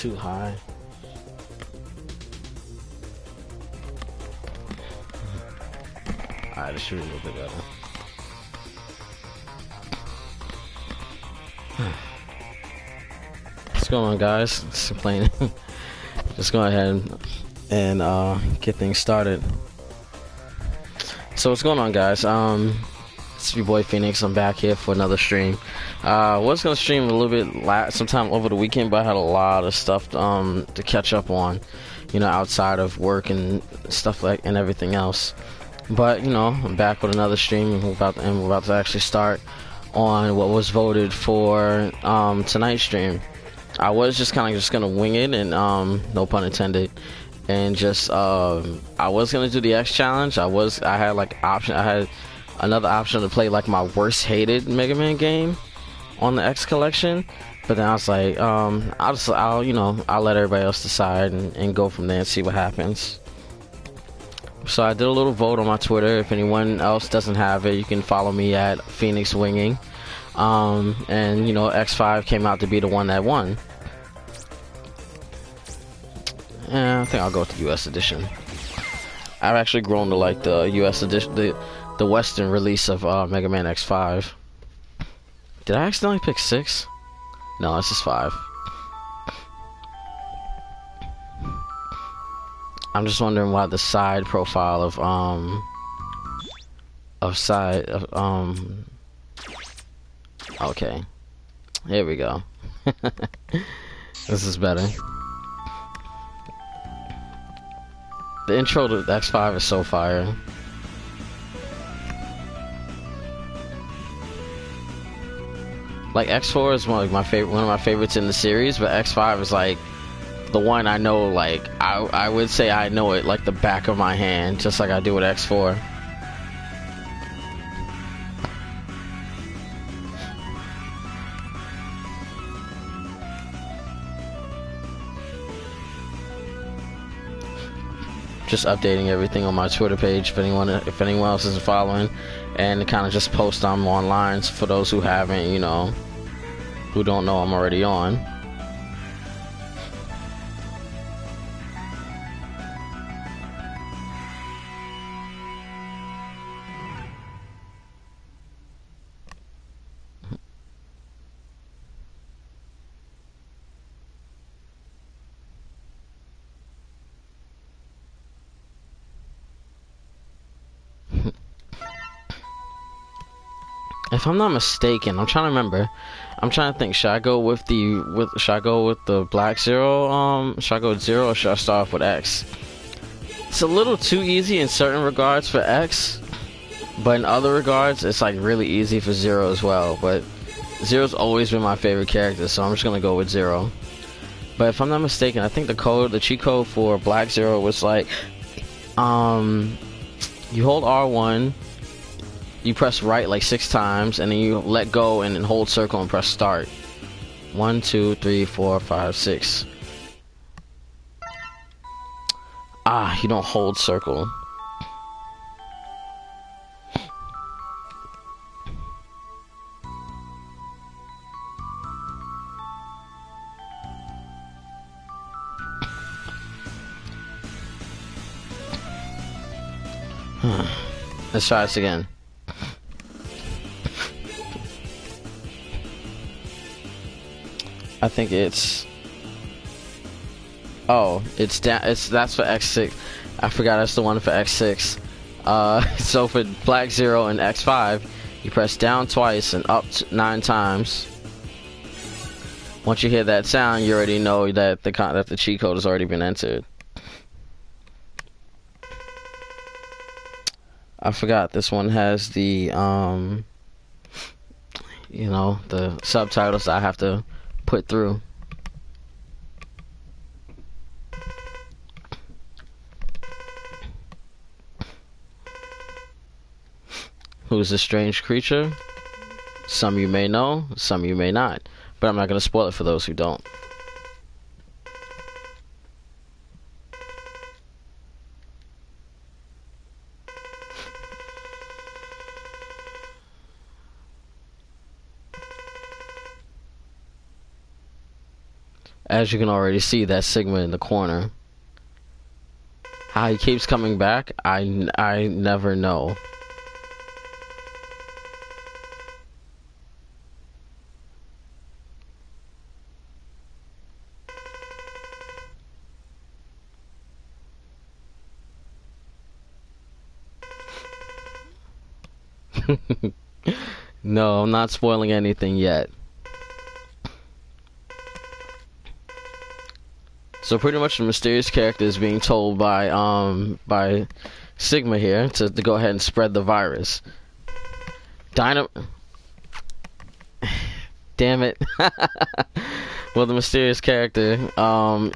too high. Alright, this should be a little bit better. What's going on, guys? Just complaining. Just go ahead and get things started. So what's going on, guys? It's your boy Phoenix. I'm back here for another stream. Was gonna stream a little bit sometime over the weekend, but I had a lot of stuff to catch up on, you know, outside of work and stuff like and everything else. But you know, I'm back with another stream, and we're about to actually start on what was voted for tonight's stream. I was just kind of gonna wing it, and no pun intended, and just I was gonna do the X challenge. I had another option to play like my worst hated Mega Man game on the X collection, but then I was like, I'll let everybody else decide and go from there and see what happens. So I did a little vote on my Twitter. If anyone else doesn't have it, you can follow me at Phoenix Winging. And you know, X5 came out to be the one that won. And I think I'll go with the US edition. I've actually grown to like the US edition, the Western release of Mega Man X5. Did I accidentally pick 6? No, this is 5. I'm just wondering why the side profile okay, here we go. This is better. The intro to X5 is so fire. Like X4 is one of my favorites in the series, but X5 is like the one I know, like I would say I know it like the back of my hand, just like I do with X4. Just updating everything on my Twitter page if anyone else isn't following, and kind of just post them online for those who haven't, you know, who don't know I'm already on. If I'm not mistaken, I'm trying to remember. I'm trying to think. Should I go with the Black Zero? Should I go with Zero, or should I start off with X? It's a little too easy in certain regards for X, but in other regards, it's like really easy for Zero as well. But Zero's always been my favorite character, so I'm just gonna go with Zero. But if I'm not mistaken, I think the cheat code for Black Zero was like, you hold R1. You press right like 6 times, and then you let go and then hold circle and press start. 1, 2, 3, 4, 5, 6. Ah, you don't hold circle. Let's try this again. I think it's that's for X6. I forgot that's the one for X6. So for Black Zero and X5, you press down twice and up 9 times. Once you hear that sound, you already know that the cheat code has already been entered. I forgot this one has the you know, the subtitles that I have to put through. Who's this strange creature? Some you may know, some you may not, but I'm not going to spoil it for those who don't. As you can already see, that Sigma in the corner. How he keeps coming back, I never know. No, I'm not spoiling anything yet. So pretty much the mysterious character is being told by Sigma here to go ahead and spread the virus. Damn it. Well, the mysterious character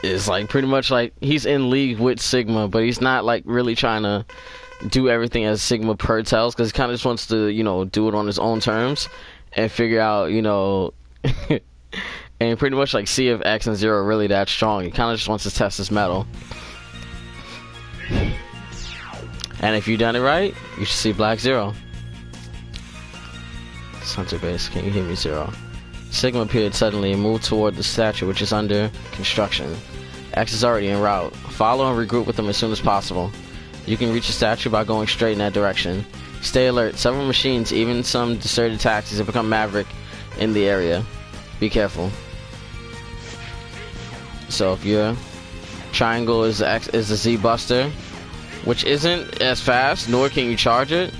is like pretty much like he's in league with Sigma, but he's not like really trying to do everything as Sigma per tells, because he kind of just wants to, you know, do it on his own terms and figure out, you know, and pretty much like see if X and Zero are really that strong. He kind of just wants to test his metal. And if you've done it right, you should see Black Zero. It's Hunter Base. Can you hear me, Zero? Sigma appeared suddenly and moved toward the statue, which is under construction. X is already en route. Follow and regroup with him as soon as possible. You can reach the statue by going straight in that direction. Stay alert. Several machines, even some deserted taxis, have become maverick in the area. Be careful. So if your triangle is the Z Buster, which isn't as fast, nor can you charge it.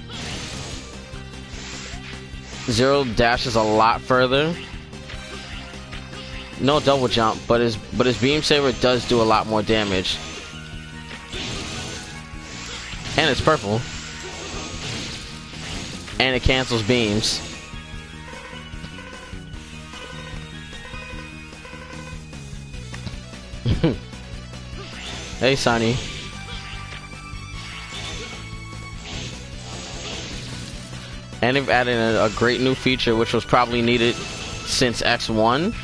Zero dashes a lot further. No double jump, but his beam saber does do a lot more damage. And it's purple. And it cancels beams. Hey, Sonny. And they've added a great new feature, which was probably needed since X1.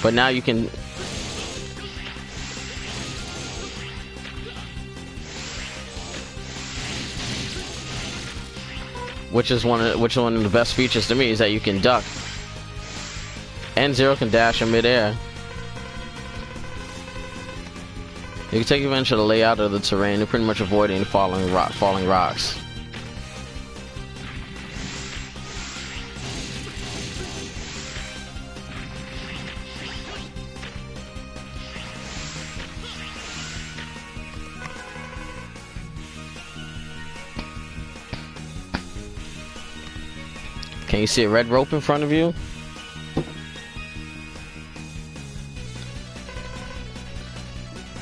But now you can... Which is one of the best features to me, is that you can duck. And Zero can dash in midair. You can take advantage of the layout of the terrain and pretty much avoiding falling rocks. Can you see a red rope in front of you?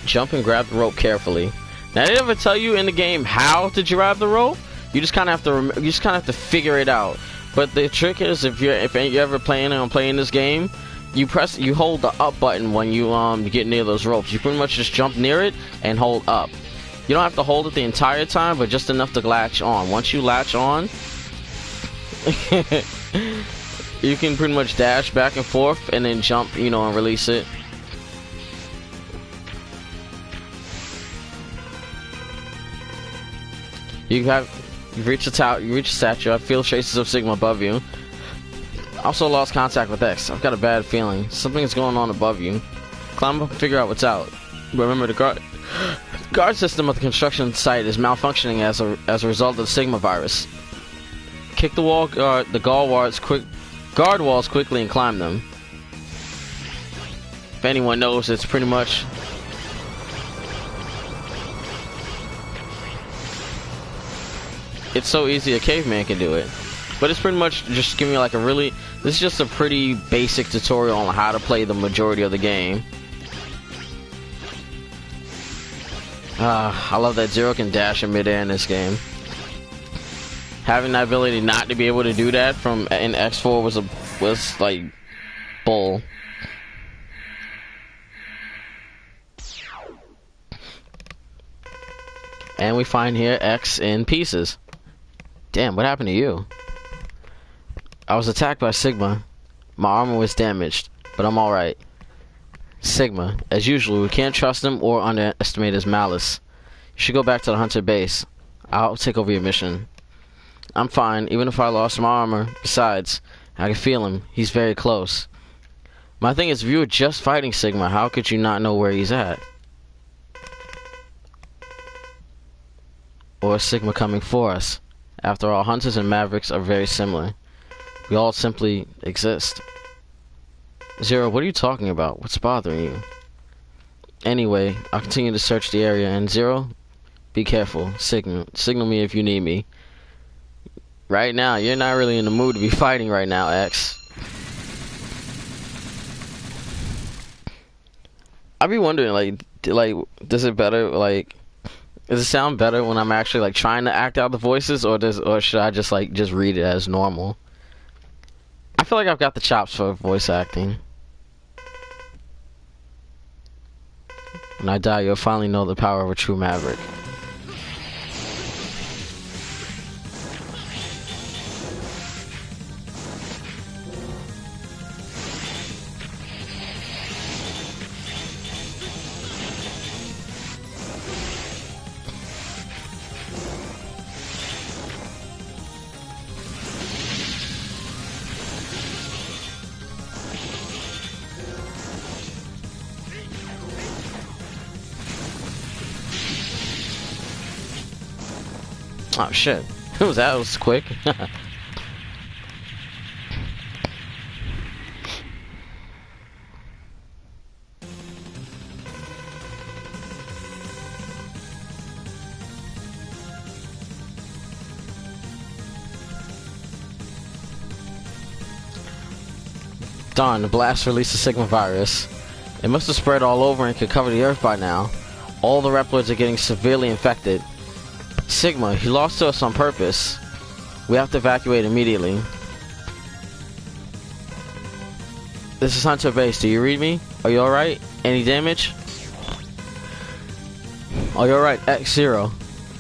Jump and grab the rope carefully. Now, they never tell you in the game how to grab the rope. You just kind of have to figure it out. But the trick is, if you're ever planning on playing this game, you hold the up button when you get near those ropes. You pretty much just jump near it and hold up. You don't have to hold it the entire time, but just enough to latch on. Once you latch on, you can pretty much dash back and forth and then jump, you know, and release it. You've reached the tower, you reached the statue. I feel traces of Sigma above you. Also lost contact with X. I've got a bad feeling. Something is going on above you. Climb up and figure out what's out. Remember, the guard system of the construction site is malfunctioning as a result of the Sigma virus. Kick the guard walls quickly and climb them. If anyone knows, it's pretty much... It's so easy a caveman can do it. But it's pretty much just giving me like a really... This is just a pretty basic tutorial on how to play the majority of the game. I love that Zero can dash in midair in this game. Having that ability not to be able to do that in X4 was like bull. And we find here X in pieces. Damn, what happened to you? I was attacked by Sigma. My armor was damaged, but I'm alright. Sigma, as usual, we can't trust him or underestimate his malice. You should go back to the Hunter base. I'll take over your mission. I'm fine, even if I lost my armor. Besides, I can feel him. He's very close. My thing is, if you were just fighting Sigma, how could you not know where he's at? Or is Sigma coming for us? After all, Hunters and Mavericks are very similar. We all simply exist. Zero, what are you talking about? What's bothering you? Anyway, I'll continue to search the area, and Zero, be careful. Signal me if you need me. Right now, you're not really in the mood to be fighting right now, X. I'd be wondering, like, does it better, like, does it sound better when I'm actually, like, trying to act out the voices, or should I just read it as normal? I feel like I've got the chops for voice acting. When I die, you'll finally know the power of a true maverick. Oh shit. That was quick. Darn, the blast released the Sigma virus. It must have spread all over and could cover the Earth by now. All the Reploids are getting severely infected. Sigma, he lost to us on purpose. We have to evacuate immediately. This is Hunter Base. Do you read me? Are you alright? Any damage? Are you alright? X0.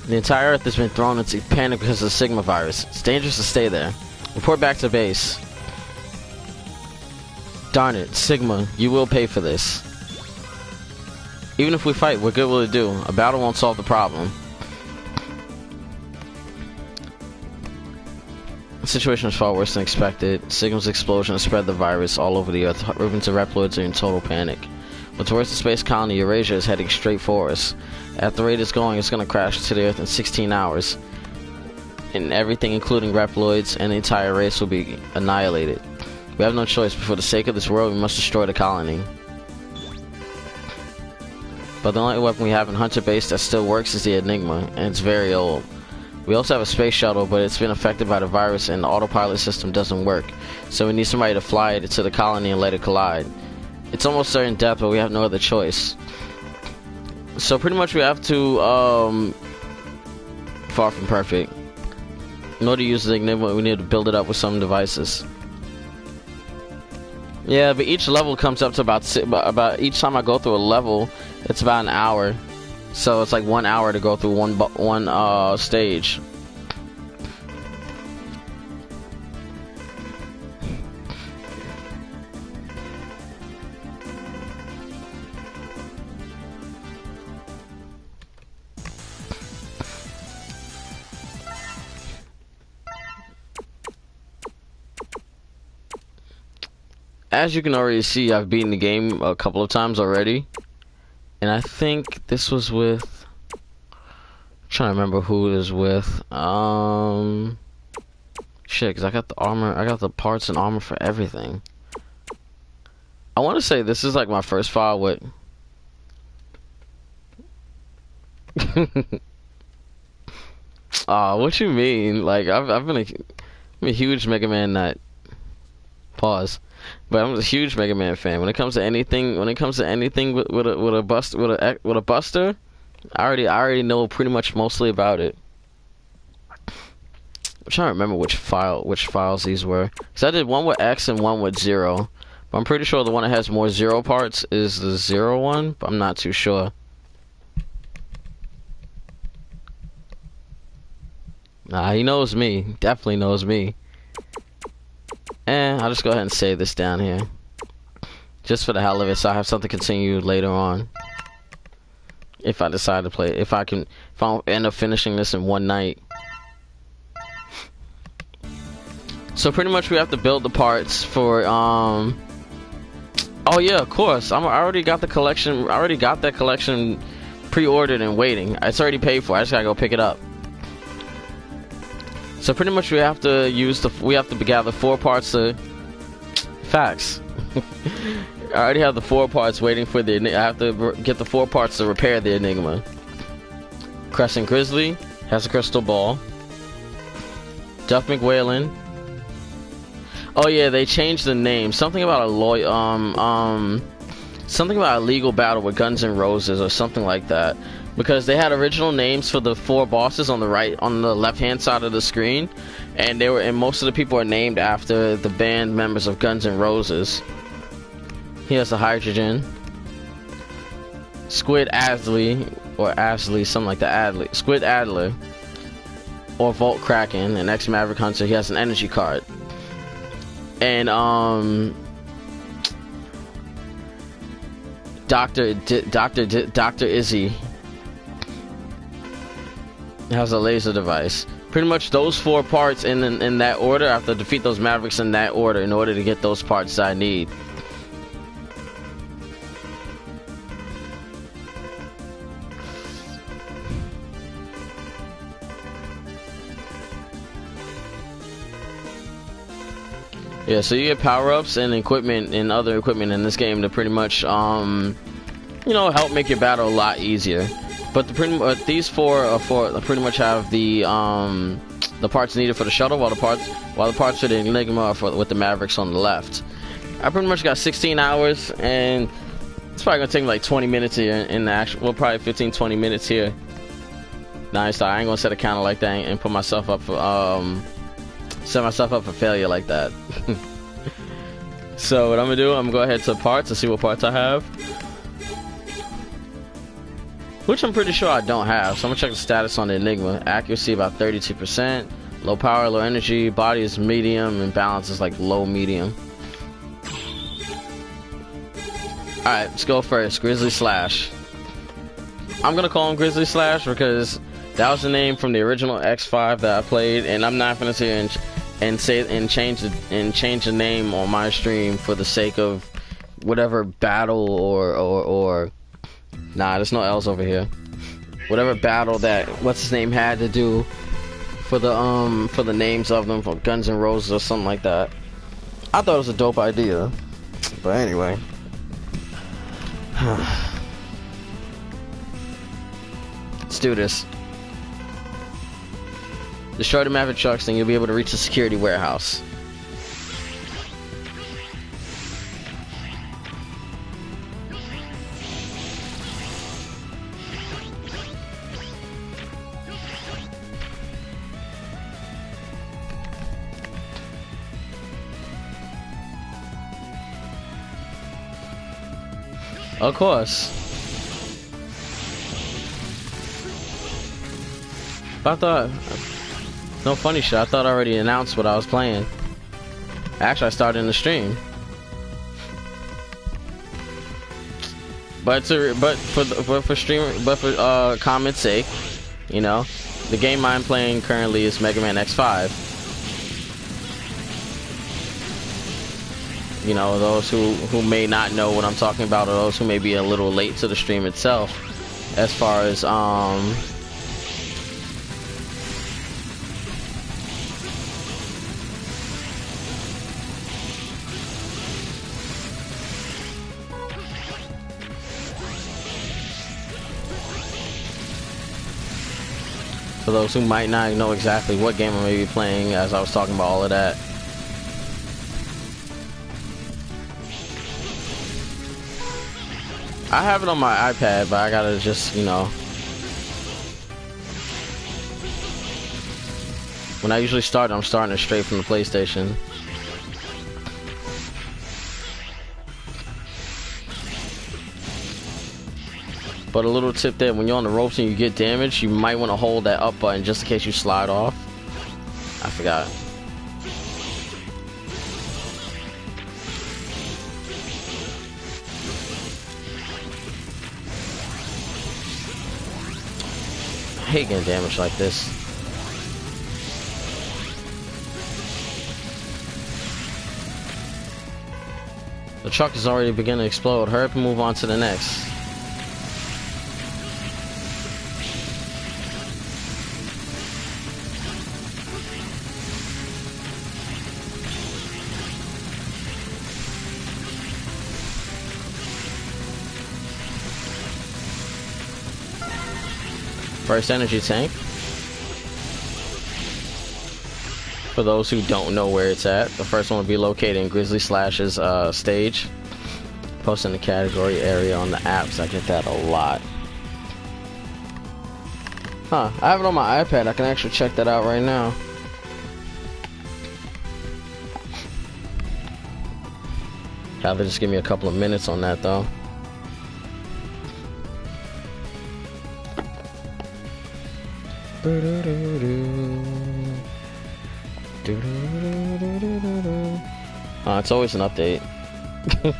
The entire Earth has been thrown into panic because of the Sigma virus. It's dangerous to stay there. Report back to base. Darn it, Sigma, you will pay for this. Even if we fight, what good will it do? A battle won't solve the problem. The situation is far worse than expected. Sigma's explosion has spread the virus all over the Earth. Ravens and Reploids are in total panic. But towards the space colony, Eurasia is heading straight for us. At the rate it's going, it's going to crash to the Earth in 16 hours. And everything, including Reploids and the entire race, will be annihilated. We have no choice, but for the sake of this world, we must destroy the colony. But the only weapon we have in Hunter Base that still works is the Enigma, and it's very old. We also have a space shuttle, but it's been affected by the virus and the autopilot system doesn't work. So we need somebody to fly it to the colony and let it collide. It's almost certain death, but we have no other choice. So pretty much we have to, far from perfect. In order to use the Enigma, we need to build it up with some devices. Yeah, but each level comes up to about each time I go through a level, it's about an hour. So it's like 1 hour to go through one stage. As you can already see, I've beaten the game a couple of times already. And I think this was with... I'm trying to remember who it was with. Shit, because I got the armor, I got the parts and armor for everything. I want to say this is like my first file with... what you mean? Like, I've been I'm a huge Mega Man nut. Pause. But I'm a huge Mega Man fan. When it comes to anything, with a buster, I already know pretty much mostly about it. I'm trying to remember which files these were. Cause I did one with X and one with Zero. But I'm pretty sure the one that has more Zero parts is the Zero one, but I'm not too sure. Nah, he knows me. Definitely knows me. I'll just go ahead and save this down here. Just for the hell of it, so I have something to continue later on. If I decide to play it. If I end up finishing this in one night. So pretty much we have to build the parts for, Oh yeah, of course. I already got the collection. I already got that collection pre-ordered and waiting. It's already paid for. I just gotta go pick it up. So pretty much we have to gather 4 parts to facts. I already have the 4 parts waiting for the. I have to get the 4 parts to repair the Enigma. Crescent Grizzly has a crystal ball. Duff McWhalen. Oh yeah, they changed the name. Something about something about a legal battle with Guns N' Roses or something like that. Because they had original names for the 4 bosses on the left-hand side of the screen, and most of the people are named after the band members of Guns N' Roses. He has the Hydrogen. Squid Adley, or Asley, something like that. Squid Adler. Or Volt Kraken, an ex-Maverick Hunter. He has an energy card. And Dr. Izzy has a laser device. Pretty much those 4 parts in that order. I have to defeat those Mavericks in that order in order to get those parts that I need. Yeah, so you get power-ups and equipment and other equipment in this game to pretty much, you know, help make your battle a lot easier. But these 4 pretty much have the parts needed for the shuttle, while the parts for the Enigma are with the Mavericks on the left. I pretty much got 16 hours, and it's probably gonna take me like 20 minutes here in the actual. Well, probably 15-20 minutes here. Nice. I ain't gonna set a counter like that and put myself up for set myself up for failure like that. So what I'm gonna do, I'm gonna go ahead to parts and see what parts I have, which I'm pretty sure I don't have. So I'm gonna check the status on the Enigma. Accuracy about 32%, low power, low energy, body is medium, and balance is like low medium. Alright, let's go first. Grizzly Slash. I'm gonna call him Grizzly Slash because that was the name from the original X5 that I played, and I'm not gonna sit here and change the name on my stream for the sake of whatever battle or nah, there's no L's over here. Whatever battle that what's his name had to do for the names of them, for Guns N' Roses or something like that. I thought it was a dope idea, but anyway. Let's do this. Destroy the Maverick trucks, and you'll be able to reach the security warehouse. Of course. I thought... No funny shit, I thought I already announced what I was playing. Actually, I started in the stream. But for comment's sake, you know, the game I'm playing currently is Mega Man X5. You know, those who may not know what I'm talking about, or those who may be a little late to the stream itself, as far as for those who might not know exactly what game I may be playing, as I was talking about all of that. I have it on my iPad, but I gotta just, you know, when I usually start, I'm starting it straight from the PlayStation. But a little tip there, when you're on the ropes and you get damaged, you might want to hold that up button just in case you slide off. I forgot. I hate getting damaged like this. The truck is already beginning to explode. Hurry up and move on to the next. First energy tank. For those who don't know where it's at, the first one will be located in Grizzly Slash's stage. Post in the category area on the apps. I get that a lot. Huh, I have it on my iPad. I can actually check that out right now. Have to just give me a couple of minutes on that though. It's always an update. But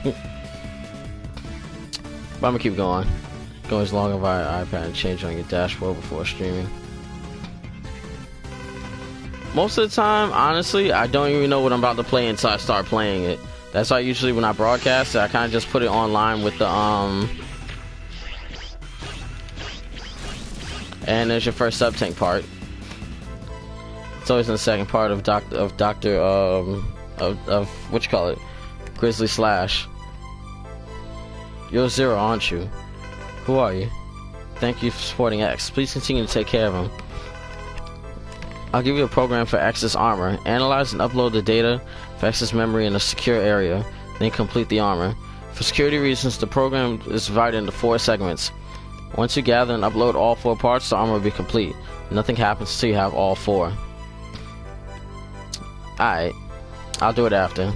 I'm gonna keep going. Go as long as my iPad and change on your dashboard before streaming. Most of the time, honestly, I don't even know what I'm about to play until I start playing it. That's why usually when I broadcast it, I kind of just put it online with the and there's your first sub-tank part. It's always in the second part of what you call it, Grizzly Slash. You're Zero, aren't you? Who are you? Thank you for supporting X. Please continue to take care of him. I'll give you a program for X's armor. Analyze and upload the data for X's memory in a secure area, then complete the armor. For security reasons, the program is divided into 4 segments. Once you gather and upload all 4 parts, the armor will be complete. Nothing happens until you have all 4. Alright, I'll do it after.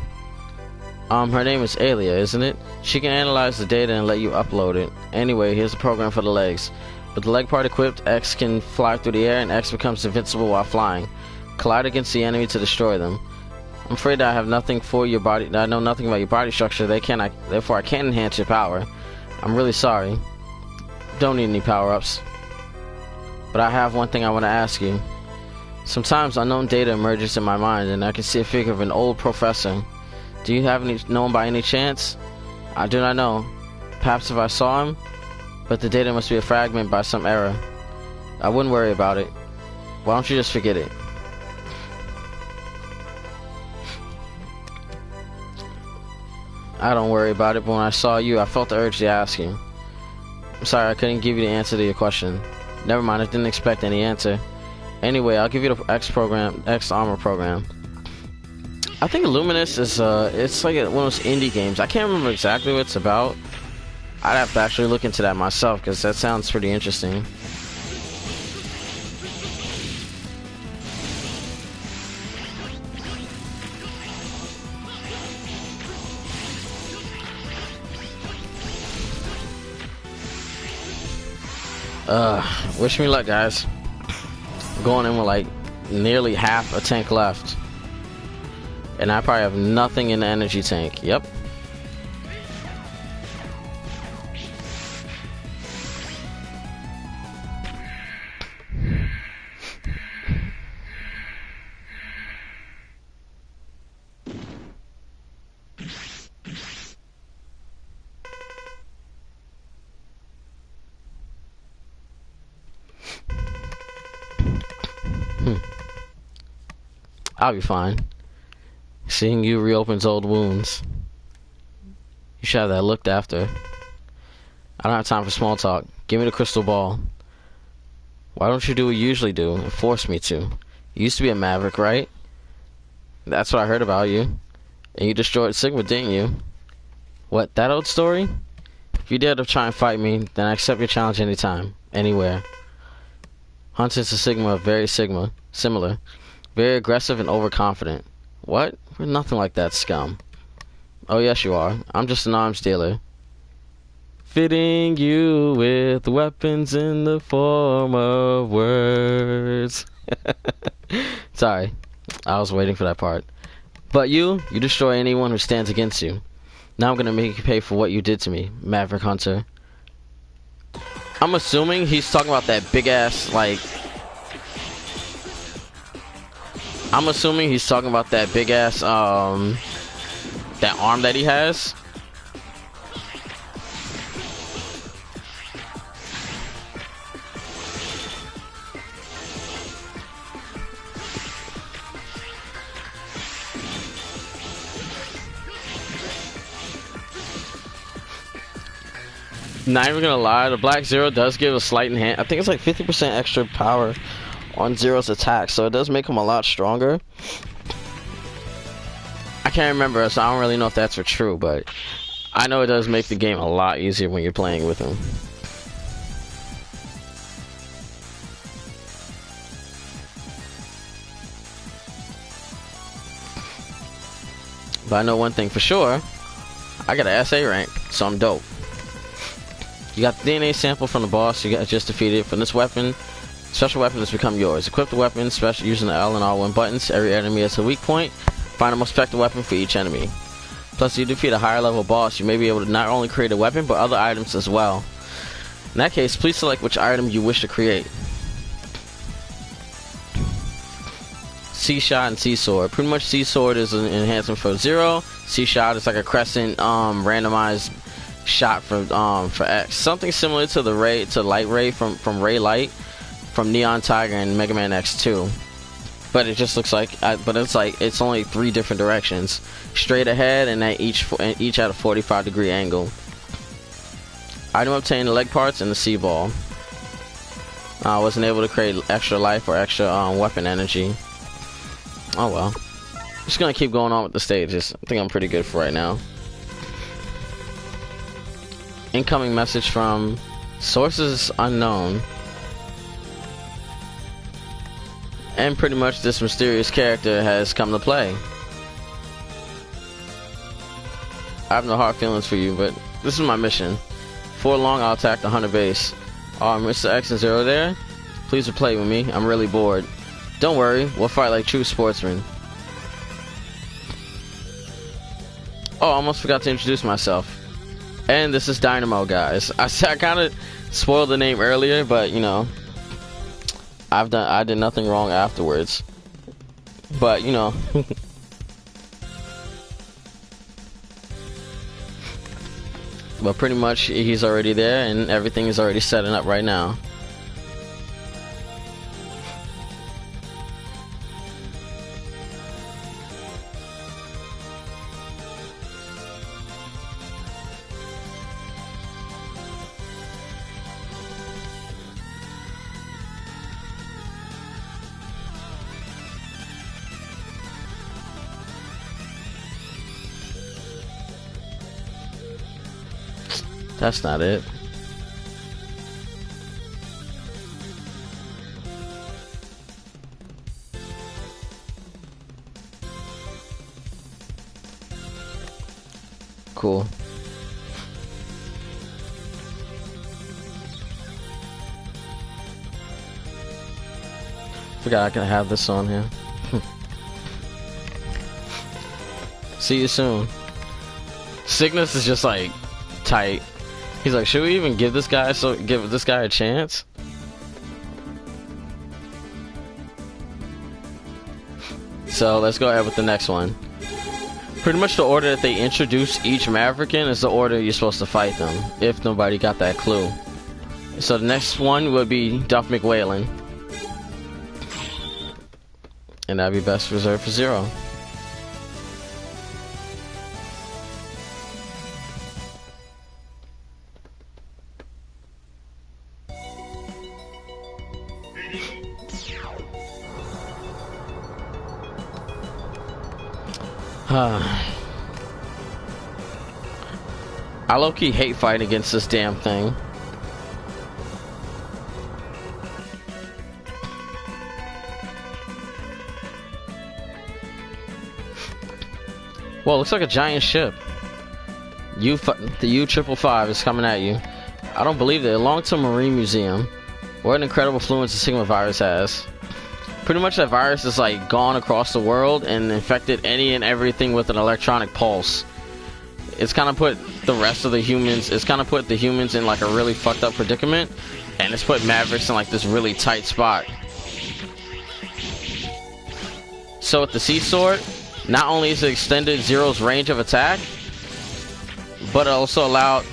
Her name is Alia, isn't it? She can analyze the data and let you upload it. Anyway, here's the program for the legs. With the leg part equipped, X can fly through the air and X becomes invincible while flying. Collide against the enemy to destroy them. I'm afraid that I have nothing for your body. I know nothing about your body structure. Therefore, I can't enhance your power. I'm really sorry. Don't need any power-ups. But I have one thing I want to ask you. Sometimes unknown data emerges in my mind, and I can see a figure of an old professor. Do you have know him by any chance? I do not know. Perhaps if I saw him, but the data must be a fragment by some error. I wouldn't worry about it. Why don't you just forget it? I don't worry about it, but when I saw you, I felt the urge to ask you. I'm sorry I couldn't give you the answer to your question. Never mind, I didn't expect any answer. Anyway, I'll give you the X armor program. I think Luminous is it's like one of those indie games. I can't remember exactly what it's about. I'd have to actually look into that myself because that sounds pretty interesting. Wish me luck, guys. I'm going in with like nearly half a tank left. And I probably have nothing in the energy tank. Yep. I'll be fine. Seeing you reopens old wounds. You should have that looked after. I don't have time for small talk. Give me the crystal ball. Why don't you do what you usually do and force me to? You used to be a maverick, right? That's what I heard about you. And you destroyed Sigma, didn't you? What, that old story? If you dare to try and fight me, then I accept your challenge anytime, anywhere. Hunters to Sigma are very similar. Very aggressive and overconfident. What? We're nothing like that, scum. Oh, yes, you are. I'm just an arms dealer. Fitting you with weapons in the form of words. Sorry. I was waiting for that part. But you destroy anyone who stands against you. Now I'm gonna make you pay for what you did to me, Maverick Hunter. I'm assuming he's talking about that big ass, like... I'm assuming he's talking about that big ass, that arm that he has. Not even gonna lie, the Black Zero does give a slight enhance. I think it's like 50% extra power on Zero's attack, so it does make him a lot stronger. I can't remember, so I don't really know if that's for true, but I know it does make the game a lot easier when you're playing with him. But I know one thing for sure, I got an SA rank, so I'm dope. You got the DNA sample from the boss you got just defeated. From this weapon, special weapon has become yours. Equip the weapon special using the L and R1 buttons. Every enemy has a weak point. Find the most effective weapon for each enemy. Plus, if you defeat a higher level boss, you may be able to not only create a weapon, but other items as well. In that case, please select which item you wish to create. C-Shot and C-Sword. Pretty much C-Sword is an enhancement for Zero. C-Shot is like a crescent randomized shot for X. Something similar to the Light Ray from Ray Light from Neon Tiger and Mega Man X2. But it just looks like it's only 3 different directions. Straight ahead and at each at a 45-degree angle. Item obtained the leg parts and the C-Ball. I wasn't able to create extra life or extra weapon energy. Oh well. Just gonna keep going on with the stages. I think I'm pretty good for right now. Incoming message from sources unknown. And pretty much this mysterious character has come to play. I have no hard feelings for you, but this is my mission. Before long, I'll attack the Hunter base. Mr. X and Zero there? Please play with me. I'm really bored. Don't worry, we'll fight like true sportsmen. Oh, I almost forgot to introduce myself. And this is Dynamo, guys. I kind of spoiled the name earlier, but you know, I did nothing wrong afterwards. But you know. But pretty much he's already there and everything is already setting up right now. That's not it. Cool. Forgot I can have this on here. See you soon. Cygnus is just like tight. He's like, should we even give this guy a chance? So let's go ahead with the next one. Pretty much the order that they introduce each Maverick in is the order you're supposed to fight them, if nobody got that clue. So the next one would be Duff McWhalen. And that'd be best reserved for Zero. I low-key hate fighting against this damn thing. Well, it looks like a giant ship. The U-555 is coming at you. I don't believe it. It belongs to a marine museum. What an incredible influence the Sigma virus has. Pretty much that virus is like gone across the world and infected any and everything with an electronic pulse. It's kind of put the rest of the humans, it's kind of put the humans in like a really fucked up predicament, and it's put Mavericks in like this really tight spot. So with the C-Sword, not only is it extended Zero's range of attack, but it also allowed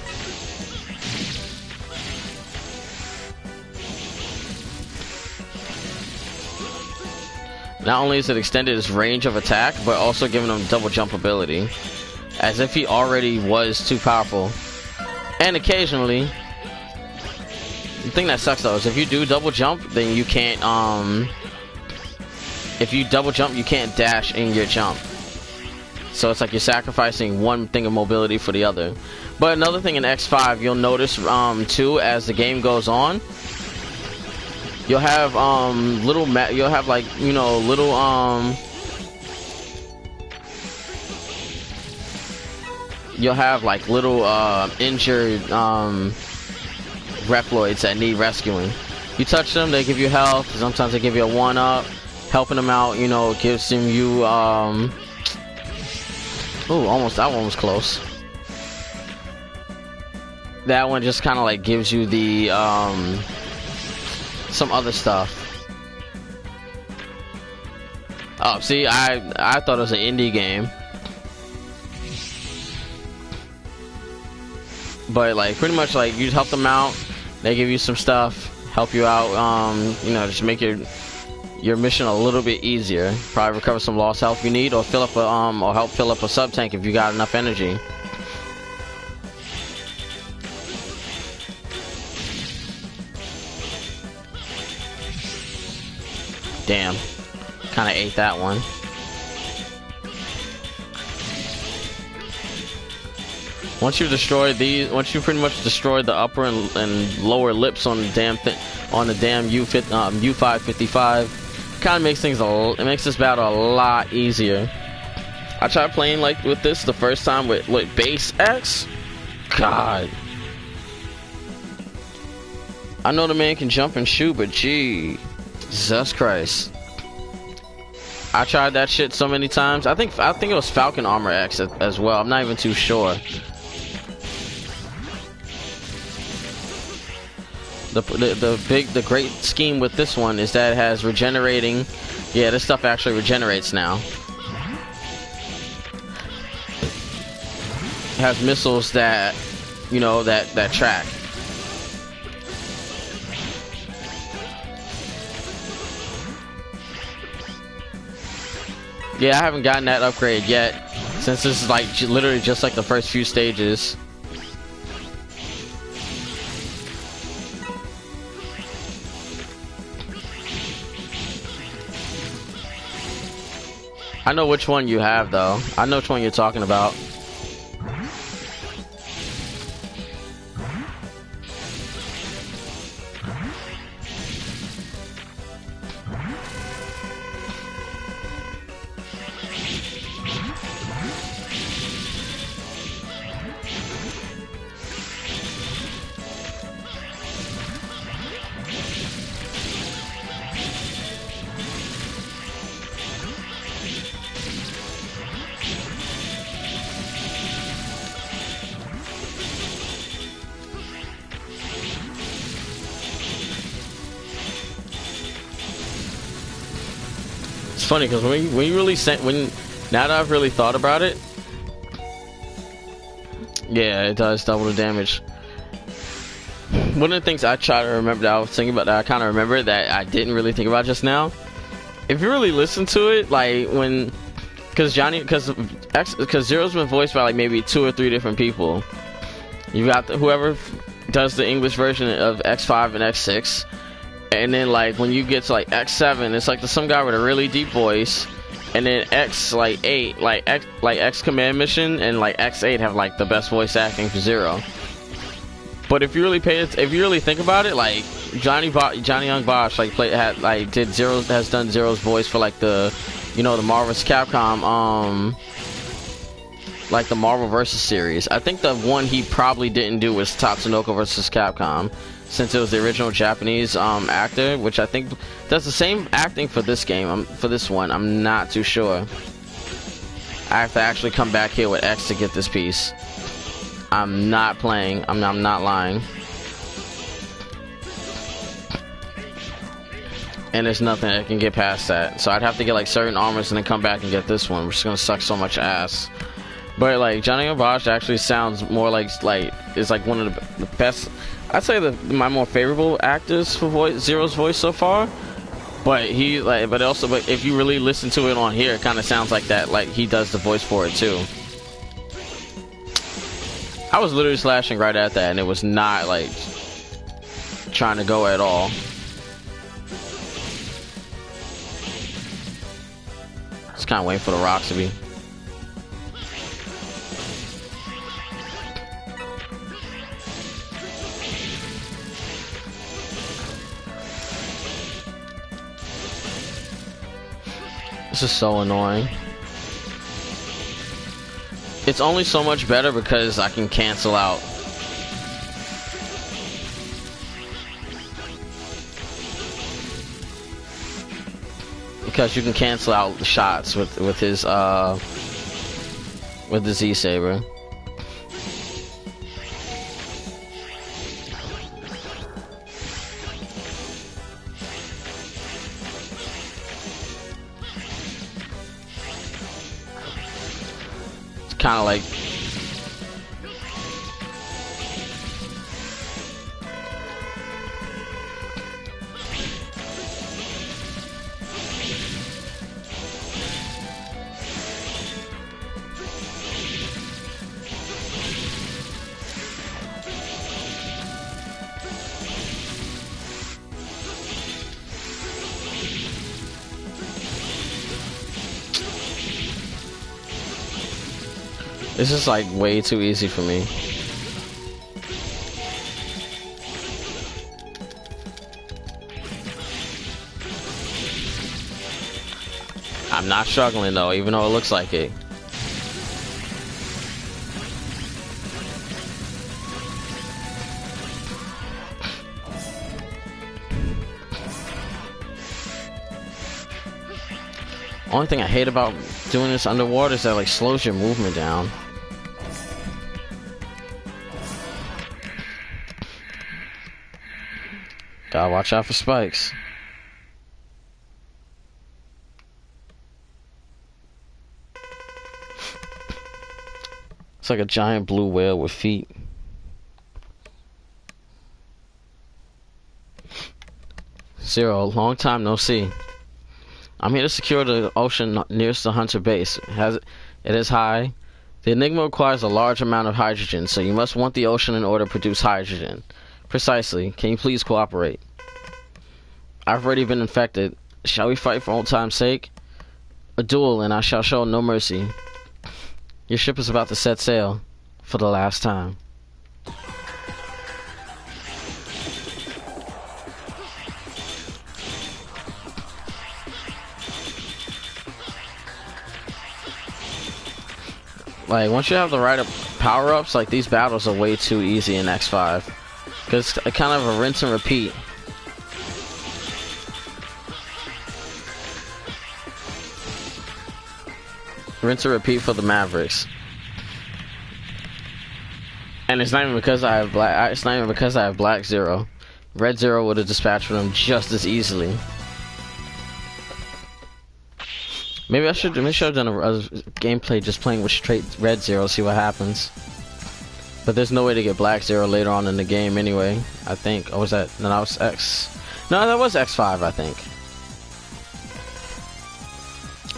not only is it extended his range of attack, but also giving him double jump ability. As if he already was too powerful. And occasionally, the thing that sucks though is if you do double jump, then you can't if you double jump, you can't dash in your jump. So it's like you're sacrificing one thing of mobility for the other. But another thing in X5, you'll notice too, as the game goes on, you'll have you'll have like, you know, little you'll have like little injured Reploids that need rescuing. You touch them, they give you health. Sometimes they give you a 1-up. Helping them out, you know, gives them you ooh, almost, that one was close. That one just kind of like gives you the some other stuff. Oh, see, I thought it was an indie game, but like pretty much like you help them out, they give you some stuff, help you out, you know, just make your mission a little bit easier. Probably recover some lost health you need, or fill up a or help fill up a sub tank if you got enough energy. Damn, kind of ate that one. Once you destroy these, once you pretty much destroy the upper and lower lips on the damn thing, on the damn U555, kind of makes things it makes this battle a lot easier. I tried playing like with this the first time with base X. God, I know the man can jump and shoot, but gee, Jesus Christ. I tried that shit so many times. I think it was Falcon Armor X as well. I'm not even too sure. The great scheme with this one is that it has regenerating. Yeah, this stuff actually regenerates now. It has missiles that, you know, that track. Yeah, I haven't gotten that upgrade yet, since this is like literally just like the first few stages. I know which one you have though. I know which one you're talking about. Funny because when you really now that I've really thought about it, yeah, it does double the damage. One of the things I try to remember that I was thinking about, that I kind of remember that I didn't really think about just now, if you really listen to it, like because Zero's been voiced by like maybe 2 or 3 different people. You got whoever does the English version of X5 and X6. And then like when you get to like X7, it's like some guy with a really deep voice, and then X8, like X Command Mission and like X8 have like the best voice acting for Zero. But if you really think about it, like Johnny Young Bosch like has done Zero's voice for like the, you know, the Marvel vs. Capcom, like the Marvel vs. series. I think the one he probably didn't do was Tatsunoko vs. Capcom, since it was the original Japanese actor, which I think does the same acting for this game. For this one, I'm not too sure. I have to actually come back here with X to get this piece. I'm not playing. I'm not lying. And there's nothing that can get past that. So I'd have to get like certain armors and then come back and get this one, which is gonna suck so much ass. But like Johnny Bosch actually sounds more like is like one of the best. I'd say my more favorable actors for Zero's voice so far. But but if you really listen to it on here, it kind of sounds like that. Like he does the voice for it too. I was literally slashing right at that, and it was not like trying to go at all. Just kind of waiting for the rocks to be. This is so annoying. It's only so much better because I can cancel out. Because you can cancel out the shots with his with the Z-Saber. Kind of like this is like way too easy for me. I'm not struggling though, even though it looks like it. Only thing I hate about doing this underwater is that like slows your movement down. Gotta watch out for spikes. It's like a giant blue whale with feet. Zero, long time no see. I'm here to secure the ocean nearest the Hunter base. It is high. The Enigma requires a large amount of hydrogen, so you must want the ocean in order to produce hydrogen. Precisely. Can you please cooperate? I've already been infected. Shall we fight for old time's sake? A duel, and I shall show no mercy. Your ship is about to set sail for the last time. Like, once you have the right power-ups, like, these battles are way too easy in X5. Because it's kind of a rinse and repeat. Rinse and repeat for the Mavericks. And it's not even because I have black. It's not even because I have Black Zero. Red Zero would have dispatched them just as easily. Maybe I should have done a gameplay just playing with straight Red Zero, see what happens. But there's no way to get Black Zero later on in the game anyway, I think. Or was that? No, that was X. No, that was X5, I think.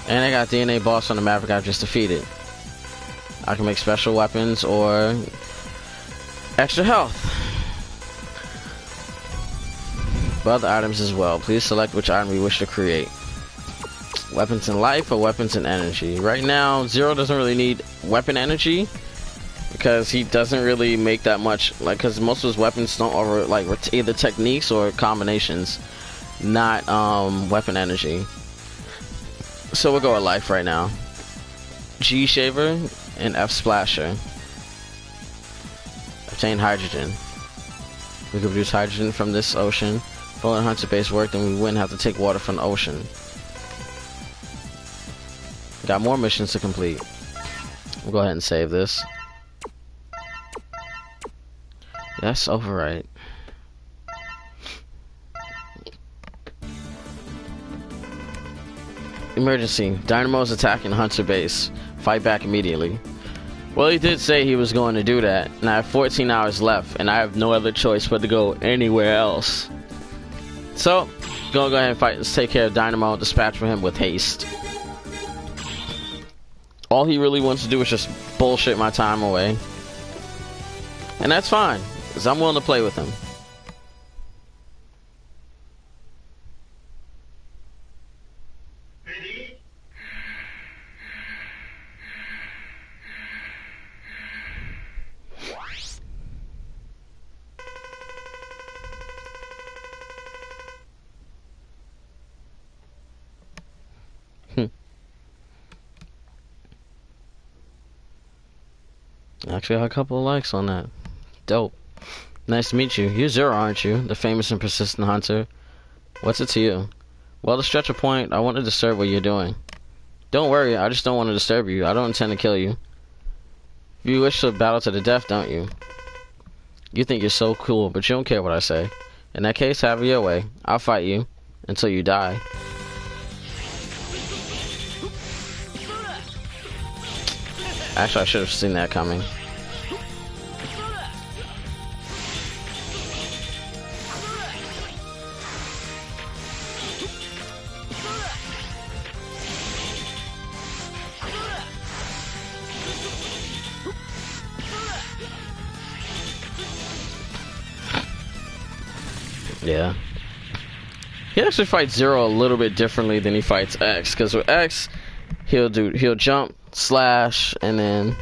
And I got DNA boss on the Maverick I've just defeated. I can make special weapons or extra health. But other items as well. Please select which item you wish to create. Weapons in life or weapons in energy. Right now, Zero doesn't really need weapon energy because he doesn't really make that much. Like, because most of his weapons don't over like either techniques or combinations, not weapon energy. So we'll go with life right now. G Shaver and F Splasher. Obtain hydrogen. We could produce hydrogen from this ocean. If only Hunter base worked, then we wouldn't have to take water from the ocean. Got more missions to complete. We'll go ahead and save this. Yes, overwrite. Emergency. Dynamo is attacking Hunter base. Fight back immediately. Well, he did say he was going to do that, and I have 14 hours left, and I have no other choice but to go anywhere else. So, gonna go ahead and fight. Let's take care of Dynamo. Dispatch for him with haste. All he really wants to do is just bullshit my time away. And that's fine, because I'm willing to play with him. Actually, I got a couple of likes on that. Dope. Nice to meet you. You're Zero, aren't you? The famous and persistent hunter. What's it to you? Well, to stretch a point, I want to disturb what you're doing. Don't worry, I just don't want to disturb you. I don't intend to kill you. You wish to battle to the death, don't you? You think you're so cool, but you don't care what I say. In that case, have it your way. I'll fight you until you die. Actually, I should have seen that coming. Yeah. He actually fights Zero a little bit differently than he fights X, because with X, he'll jump, slash, and then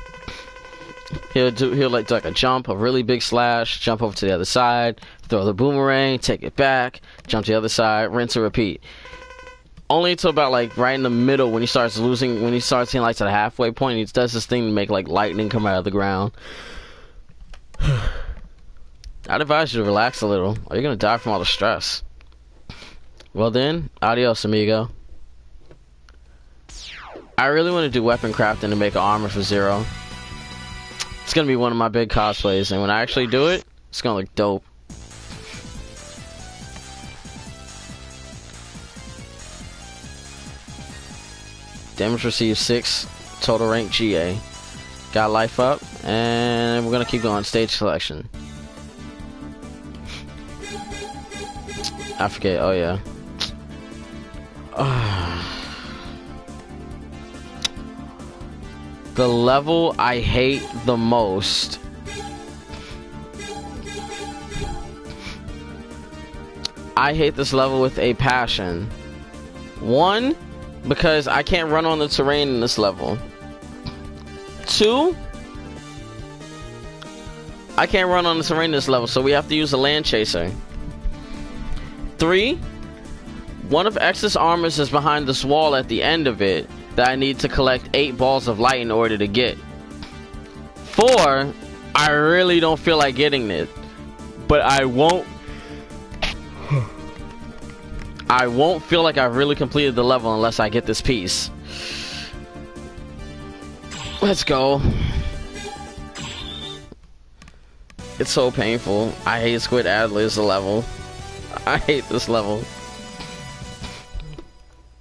he'll like a jump, a really big slash, jump over to the other side, throw the boomerang, take it back, jump to the other side, rinse and repeat. Only until about like right in the middle when he starts getting like to the halfway point, he does this thing to make like lightning come out of the ground. I'd advise you to relax a little, or you're gonna die from all the stress. Well then, adios, amigo. I really want to do weapon crafting to make an armor for Zero. It's gonna be one of my big cosplays, and when I actually do it, it's gonna look dope. Damage received 6, total rank GA. Got life up, and we're gonna keep going. Stage selection. I forget. Oh yeah. The level I hate the most. I hate this level with a passion. One, because I can't run on the terrain in this level. Two, I can't run on the terrain in this level, so we have to use a land chaser. 3, one of X's armors is behind this wall at the end of it that I need to collect 8 balls of light in order to get. 4, I really don't feel like getting it, but I won't feel like I've really completed the level unless I get this piece. Let's go. It's so painful. I hate Squid Adler's level. I hate this level.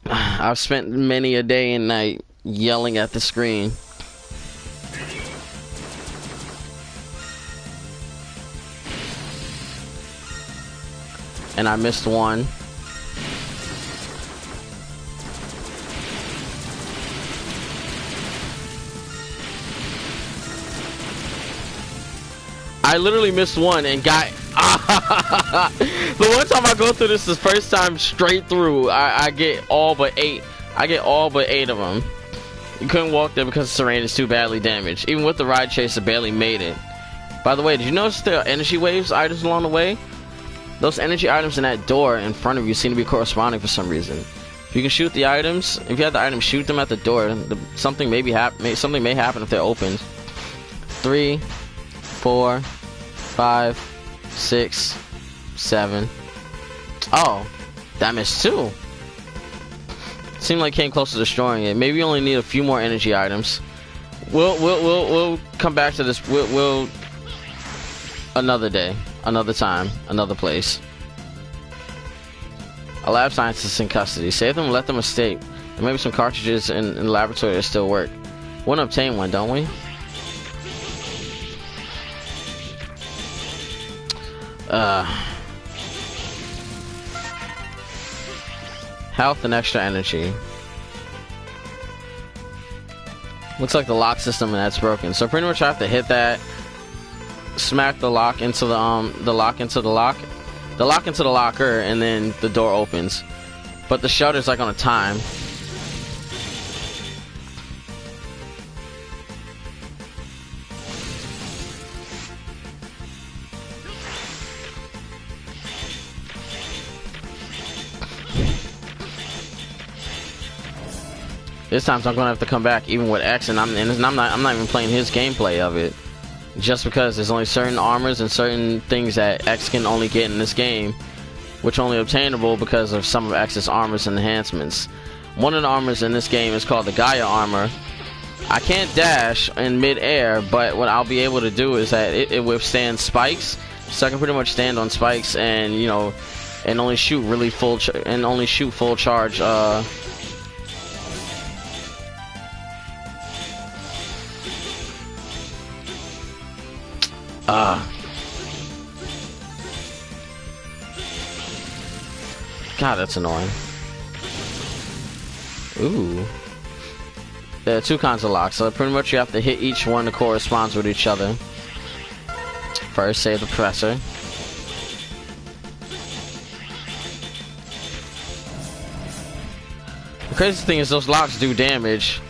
I've spent many a day and night yelling at the screen. And I missed one. I literally missed one and got... The one time I go through this is the first time straight through. I get all but 8. I get all but 8 of them. You couldn't walk there because the terrain is too badly damaged. Even with the ride chaser, barely made it. By the way, did you notice the energy waves items along the way? Those energy items in that door in front of you seem to be corresponding for some reason. If you can shoot the items, if you have the items, shoot them at the door. Something may happen if they're opened. 3, 4, 5, 6, 7. Oh, that missed 2. Seemed like came close to destroying it. Maybe you only need a few more energy items. We'll come back to this. We'll another day, another time, another place. A lab scientist in custody. Save them and let them escape. There may be some cartridges in the laboratory that still work. We want to obtain one, don't we? Health and extra energy. Looks like the lock system and that's broken. So pretty much I have to hit that smack the lock into the lock into the lock, the lock into the locker, and then the door opens. But the shutter's like on a time. This time I'm gonna have to come back even with X, and I'm not even playing his gameplay of it, just because there's only certain armors and certain things that X can only get in this game, which are only obtainable because of some of X's armors and enhancements. One of the armors in this game is called the Gaia armor. I can't dash in mid-air, but what I'll be able to do is that it withstands spikes, so I can pretty much stand on spikes and, you know, and only shoot really full charge. God, that's annoying. Ooh. There are two kinds of locks, so pretty much you have to hit each one that corresponds with each other. First, save the professor. The crazy thing is those locks do damage.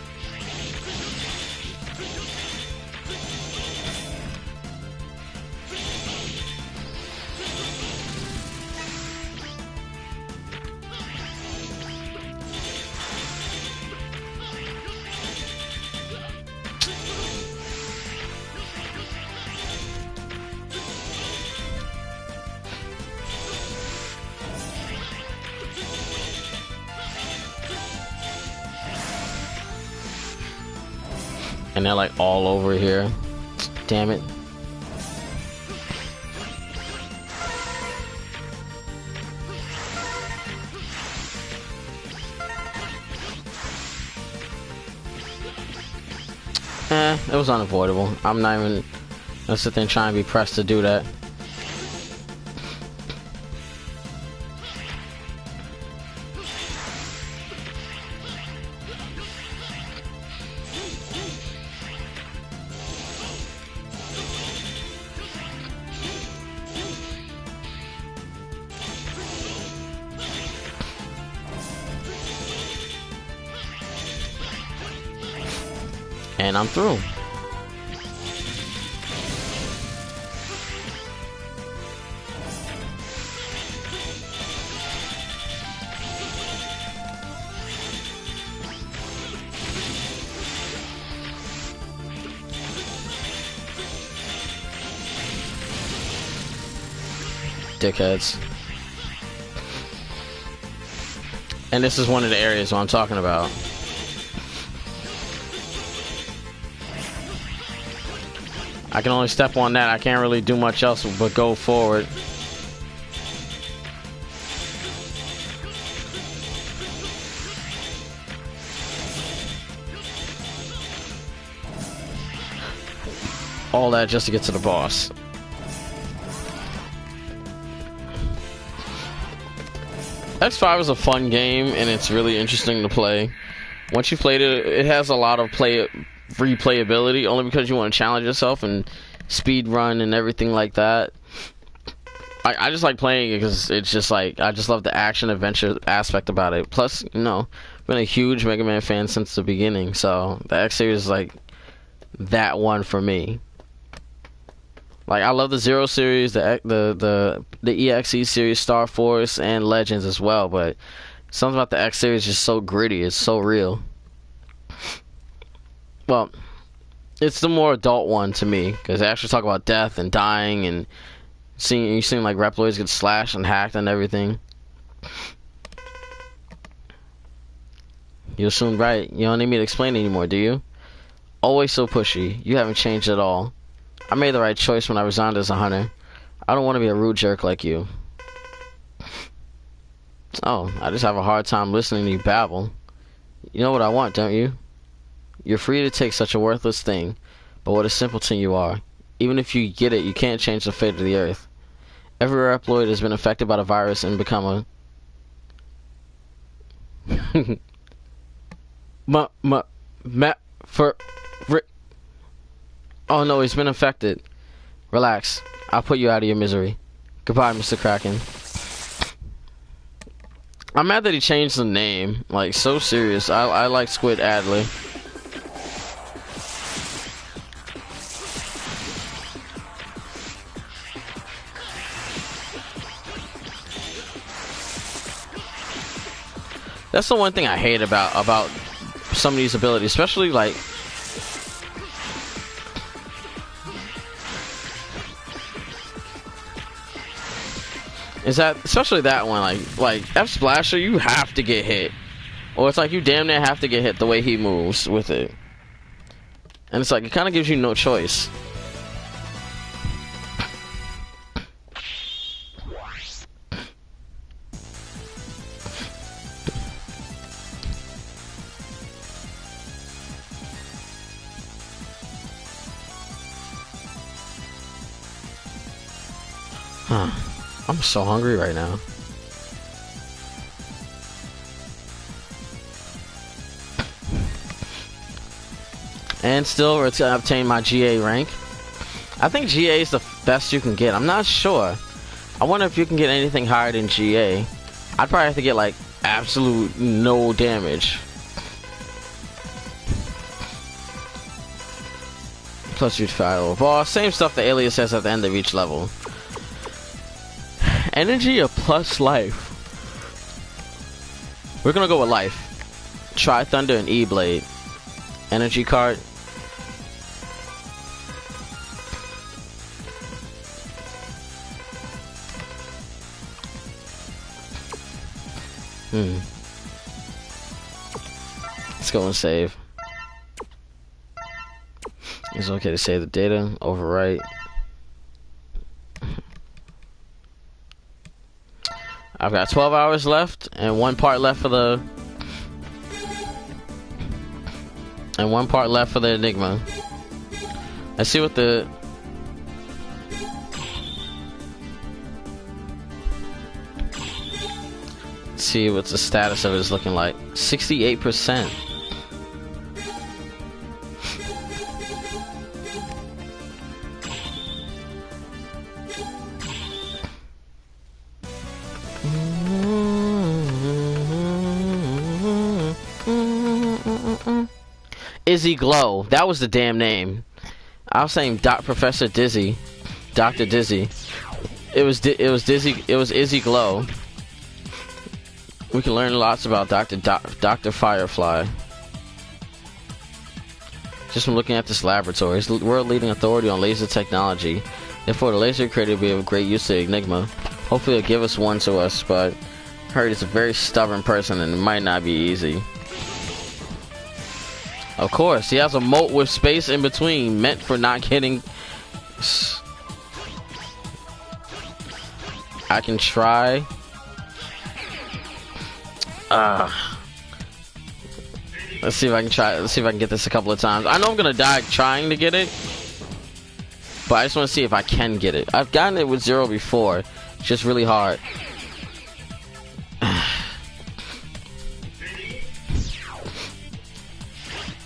And they're like all over here. Damn it. It was unavoidable. I'm not even gonna sit there and try and be pressed to do that. And I'm through. Dickheads. And this is one of the areas I'm talking about. I can only step on that. I can't really do much else but go forward. All that just to get to the boss. X5 is a fun game and it's really interesting to play. Once you've played it, it has a lot of replayability, only because you want to challenge yourself and speed run and everything like that. I just like playing it because it's just like, I just love the action adventure aspect about it. Plus, you know, I've been a huge Mega Man fan since the beginning, so the X series is like that one for me. Like, I love the Zero series, the EXE series, Star Force, and Legends as well, but something about the X series is just so gritty, it's so real. Well, it's the more adult one to me, because they actually talk about death and dying, and you seeing like Reploids get slashed and hacked and everything. You'll soon right. You don't need me to explain anymore, do you? Always so pushy. You haven't changed at all. I made the right choice when I resigned as a hunter. I don't want to be a rude jerk like you. Oh, I just have a hard time listening to you babble. You know what I want, don't you? You're free to take such a worthless thing, but what a simpleton you are. Even if you get it, you can't change the fate of the Earth. Every Reploid has been affected by the virus and become a... Oh no, he's been infected. Relax. I'll put you out of your misery. Goodbye, Mr. Kraken. I'm mad that he changed the name. Like, so serious. I like Squid Adley. That's the one thing I hate about some of these abilities, especially like is that especially that one like F Splasher, you have to get hit, or it's like you damn near have to get hit the way he moves with it, and it's like it kind of gives you no choice. Huh. I'm so hungry right now. And still to obtain my GA rank. I think GA is the best you can get. I'm not sure. I wonder if you can get anything higher than GA. I'd probably have to get like absolute no damage. Plus you'd fire boss. Same stuff the alias says at the end of each level. Energy or plus life? We're gonna go with life. Try Thunder and E-Blade. Energy card. Let's go and save. It's okay to save the data. Overwrite. I've got 12 hours left and one part left for the Enigma. Let's see what the status of it is looking like. 68%. Izzy Glow. That was the damn name. I was saying Professor Dizzy. Dr. Dizzy. It was Dizzy. It was Izzy Glow. We can learn lots about Dr. Firefly. Just from looking at this laboratory. It's the world leading authority on laser technology. Therefore, the laser creator will be of great use to Enigma. Hopefully he'll give us one to us, but I heard he's a very stubborn person and it might not be easy. Of course, he has a moat with space in between, meant for not getting... I can try. Let's see if I can try. Let's see if I can get this a couple of times. I know I'm gonna die trying to get it, but I just want to see if I can get it. I've gotten it with 0 before. It's just really hard.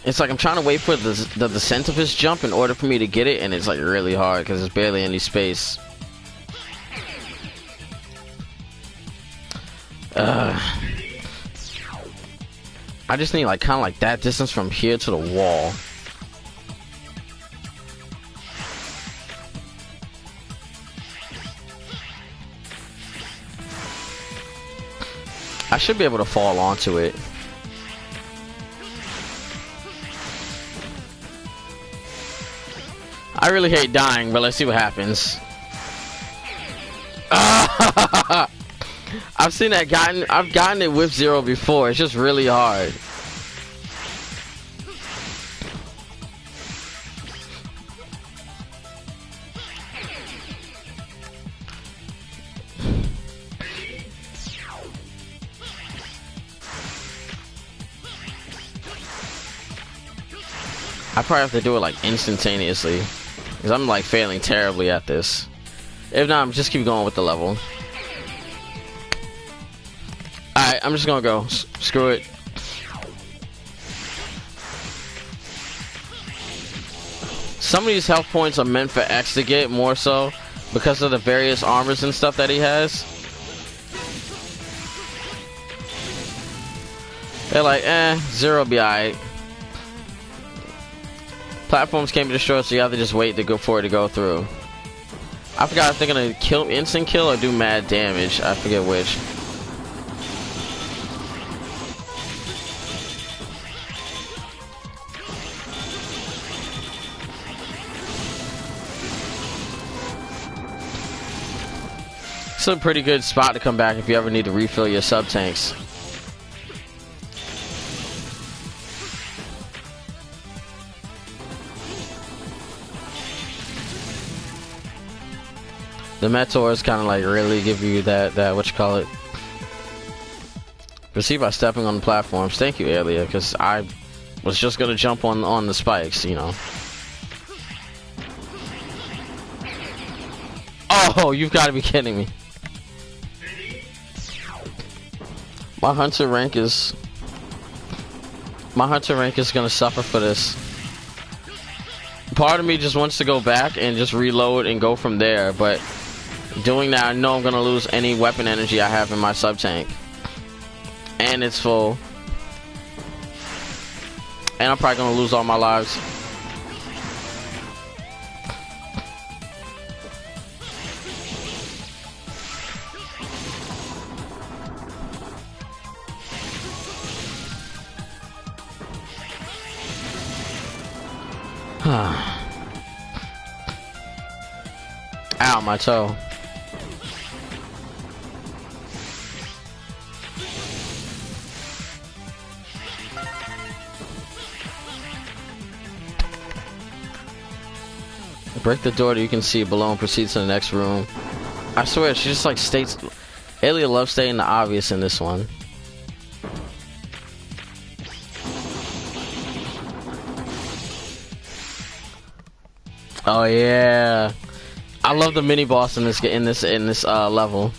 It's like I'm trying to wait for the descent of his jump in order for me to get it, and it's like really hard because there's barely any space. I just need like kind of like that distance from here to the wall. I should be able to fall onto it. I really hate dying, but let's see what happens. I've seen that I've gotten it with 0 before. It's just really hard. I probably have to do it like instantaneously, because I'm like failing terribly at this. If not, I'm just keep going with the level. Alright, I'm just gonna go. Screw it. some of these health points are meant for X to get more so because of the various armors and stuff that he has. They're like, Zero be alright. Platforms can't be destroyed, so you have to just wait to go for it to go through. I forgot if they're gonna kill, instant kill, or do mad damage. I forget which. It's a pretty good spot to come back if you ever need to refill your sub tanks. The Mentors kind of like really give you that what you call it. Proceed by stepping on the platforms. Thank you, Alia, because I was just gonna jump on the spikes, you know. Oh, you've got to be kidding me. My hunter rank is gonna suffer for this. Part of me just wants to go back and just reload and go from there, but doing that, I know I'm gonna lose any weapon energy I have in my sub tank, and it's full, and I'm probably gonna lose all my lives. Ow, my toe. Break the door that you can see below and proceed to the next room. I swear, she just like states. Alia loves stating the obvious in this one. Oh yeah, I love the mini boss in this level.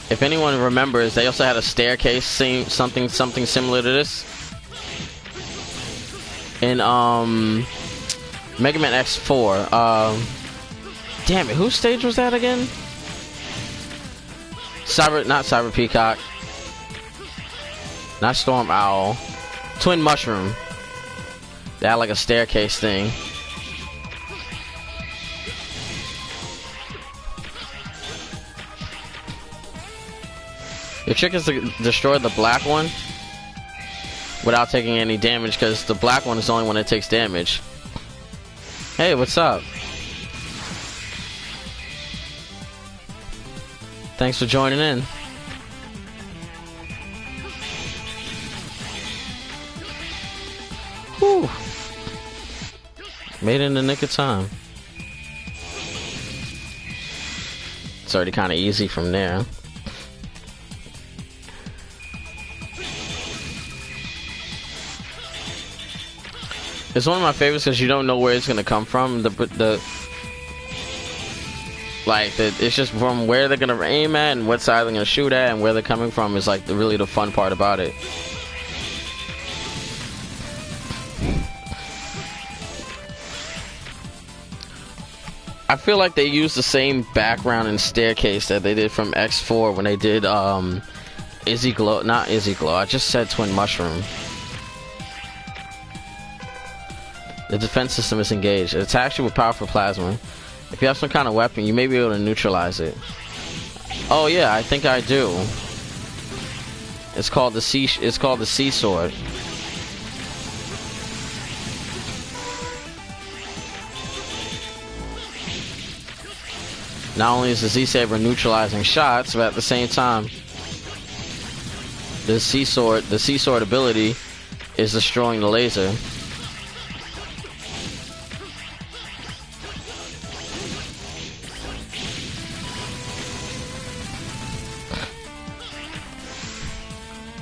If anyone remembers, they also had a staircase, something similar to this in Mega Man X4. Damn it, whose stage was that again? Not Cyber Peacock, not Storm Owl, Twin Mushroom. They had like a staircase thing. Your trick is to destroy the black one without taking any damage, because the black one is the only one that takes damage. Hey, what's up? Thanks for joining in. Whew. Made it in the nick of time. It's already kind of easy from there. It's one of my favorites because you don't know where it's gonna come from. It's just from where they're gonna aim at and what side they're gonna shoot at and where they're coming from is like really the fun part about it. I feel like they used the same background and staircase that they did from X4 when they did Izzy Glow. Not Izzy Glow, I just said Twin Mushroom. The defense system is engaged. It attacks you with powerful plasma. If you have some kind of weapon, you may be able to neutralize it. Oh yeah, I think I do. It's called the Sea Sword. Not only is the Z-Saber neutralizing shots, but at the same time, the Sea Sword ability is destroying the laser.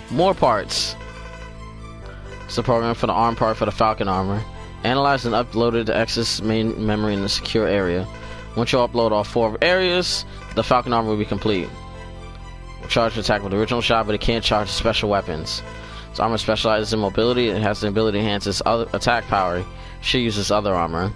More parts. It's the program for the arm part for the Falcon armor. Analyzed and uploaded to X's main memory in the secure area. Once you upload all 4 areas, the Falcon armor will be complete. Charge to attack with the original shot, but it can't charge special weapons. Its armor specializes in mobility. It has the ability to enhance its other attack power. Should use its other armor.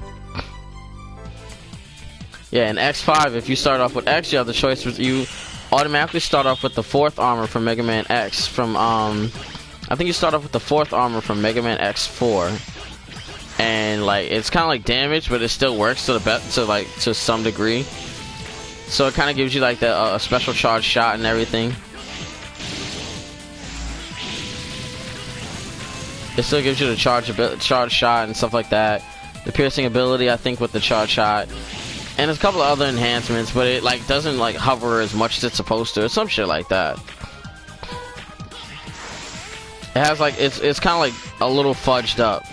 Yeah, in X5, if you start off with X, you have the choice. You automatically start off with the 4th armor from Mega Man X. From I think you start off with the 4th armor from Mega Man X4, and like it's kind of like damage, but it still works to some degree. So it kind of gives you like the special charge shot and everything. It still gives you the charge shot and stuff like that. The piercing ability, I think, with the charge shot. And there's a couple of other enhancements, but it like doesn't like hover as much as it's supposed to, or some shit like that. It has like it's kind of like a little fudged up.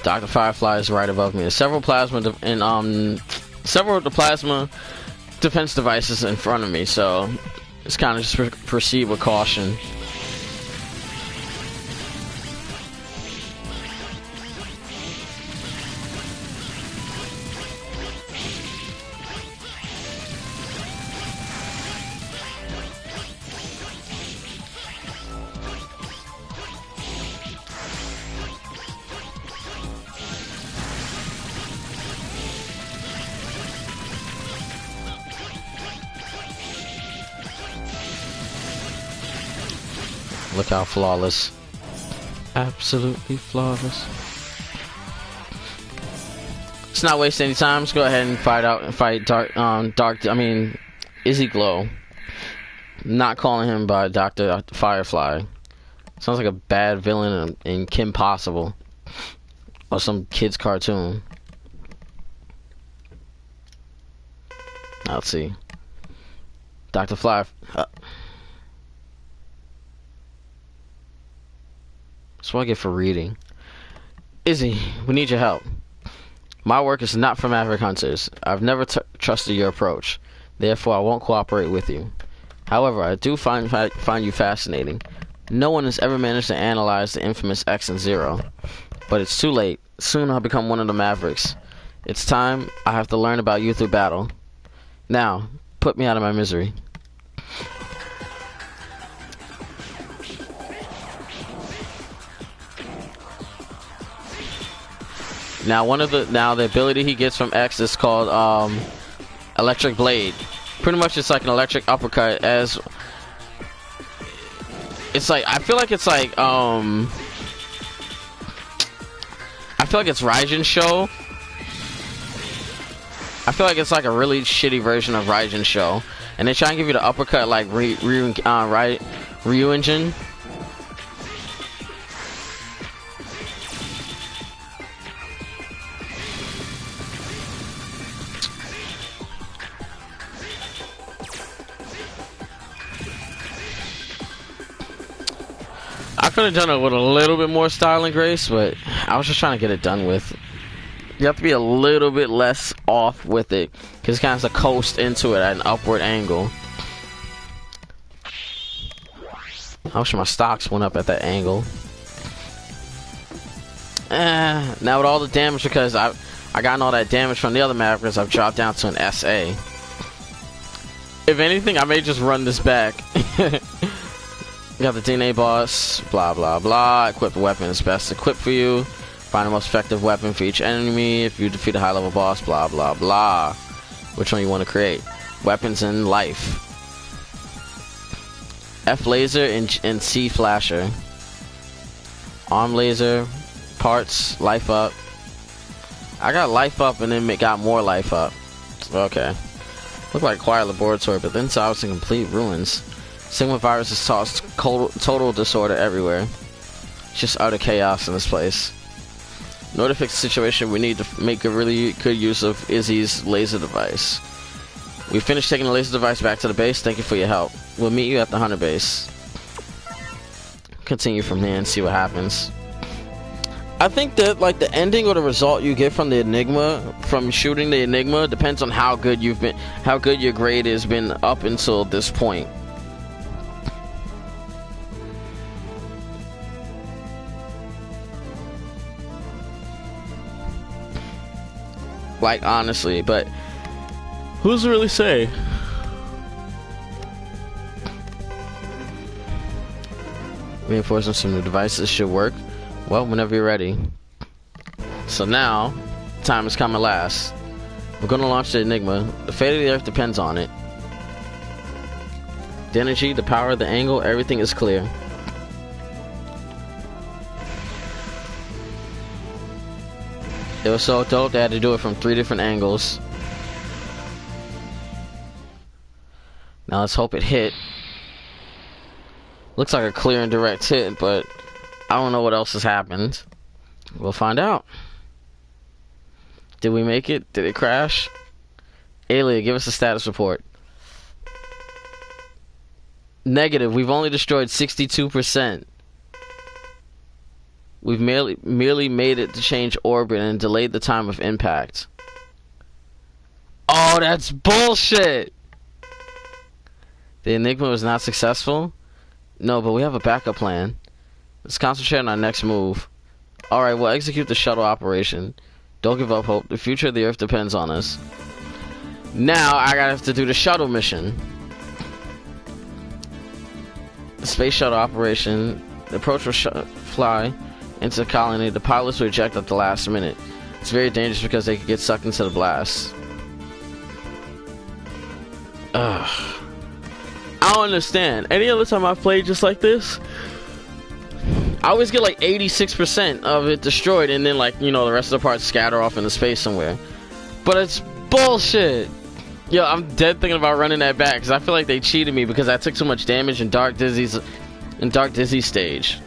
Dr. Firefly is right above me. There's several several of the plasma defense devices in front of me, so it's kind of just proceed with caution. Look how flawless. Absolutely flawless. Let's not waste any time. Let's go ahead and fight Izzy Glow. Not calling him by Dr. Firefly. Sounds like a bad villain in Kim Possible. Or some kid's cartoon. Let's see. Dr. Fly. That's what I get for reading. Izzy, we need your help. My work is not for Maverick Hunters. I've never trusted your approach. Therefore, I won't cooperate with you. However, I do find you fascinating. No one has ever managed to analyze the infamous X and Zero. But it's too late. Soon I'll become one of the Mavericks. It's time. I have to learn about you through battle. Now, put me out of my misery. Now the ability he gets from X is called Electric Blade. Pretty much it's like an electric uppercut. As it's like I feel like it's Raijin Show. I feel like it's like a really shitty version of Raijin Show, and they try and give you the uppercut like Ryujin. I could have done it with a little bit more style and grace, but I was just trying to get it done with. You have to be a little bit less off with it, because it kind of has to coast into it at an upward angle. I wish my stocks went up at that angle. Now with all the damage, because I gotten all that damage from the other Mavericks, I've dropped down to an SA. If anything, I may just run this back. You got the DNA boss, blah blah blah. Equip the weapon is best equipped for you. Find the most effective weapon for each enemy. If you defeat a high level boss, blah blah blah. Which one you want to create? Weapons and life. F laser and C flasher. Arm laser, parts, life up. I got life up and then got more life up. Okay. Looked like quiet laboratory, but then saw it's in complete ruins. Sigma virus has caused total disorder everywhere. It's just utter chaos in this place. In order to fix the situation, we need to make a really good use of Izzy's laser device. We finished taking the laser device back to the base. Thank you for your help. We'll meet you at the Hunter base. Continue from there and see what happens. I think that like the ending or the result you get from the Enigma, from shooting the Enigma, depends on how good you've been, how good your grade has been up until this point. Like honestly, but who's to really say? Reinforcing some new devices should work. Well, whenever you're ready. So now, time has come at last. We're gonna launch the Enigma. The fate of the Earth depends on it. The energy, the power, the angle, everything is clear. It was so dope they had to do it from 3 different angles. Now let's hope it hit. Looks like a clear and direct hit, but I don't know what else has happened. We'll find out. Did we make it? Did it crash? Alien, give us a status report. Negative. We've only destroyed 62%. We've merely made it to change orbit and delayed the time of impact. Oh, that's bullshit! The Enigma was not successful? No, but we have a backup plan. Let's concentrate on our next move. Alright, we'll execute the shuttle operation. Don't give up hope. The future of the Earth depends on us. Now, I gotta have to do the shuttle mission. The space shuttle operation. The approach will fly into the colony. The pilots will eject at the last minute. It's very dangerous because they could get sucked into the blast. Ugh. I don't understand. Any other time I've played just like this, I always get like 86% of it destroyed, and then like, you know, the rest of the parts scatter off into space somewhere. But it's bullshit. Yo, I'm dead thinking about running that back because I feel like they cheated me because I took so much damage in Dark Dizzy's stage.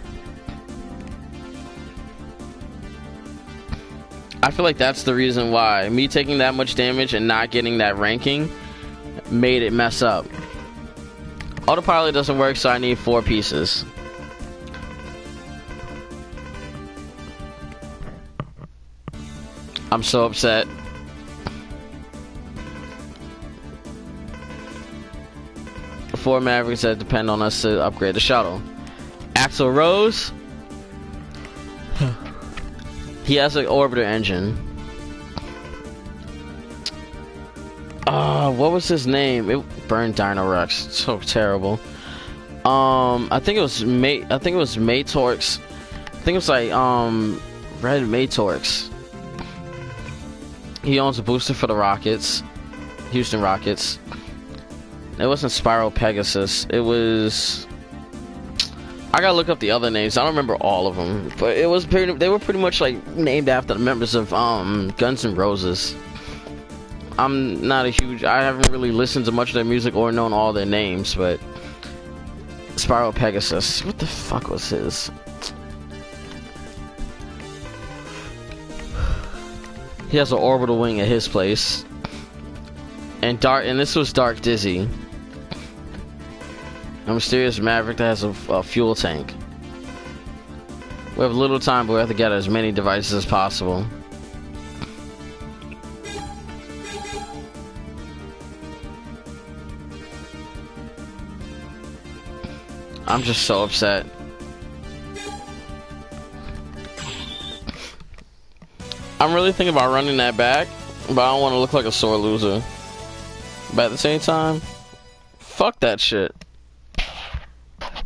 I feel like that's the reason why me taking that much damage and not getting that ranking made it mess up. Autopilot doesn't work, so I need 4 pieces. I'm so upset. The 4 Mavericks that depend on us to upgrade the shuttle. Axel Rose. He has an orbiter engine. What was his name? It burned Dino Rex. So terrible. I think it was Matorx. I think it was like Red Matorx. He owns a booster for the Rockets, Houston Rockets. It wasn't Spiral Pegasus. It was. I gotta look up the other names. I don't remember all of them, but it was pretty. They were pretty much like named after the members of Guns N' Roses. I'm not a huge. I haven't really listened to much of their music or known all their names, but Spiral Pegasus. What the fuck was his? He has an orbital wing at his place, and this was Dark Dizzy. A mysterious Maverick that has a fuel tank. We have little time, but we have to get as many devices as possible. I'm just so upset. I'm really thinking about running that back, but I don't want to look like a sore loser. But at the same time, fuck that shit.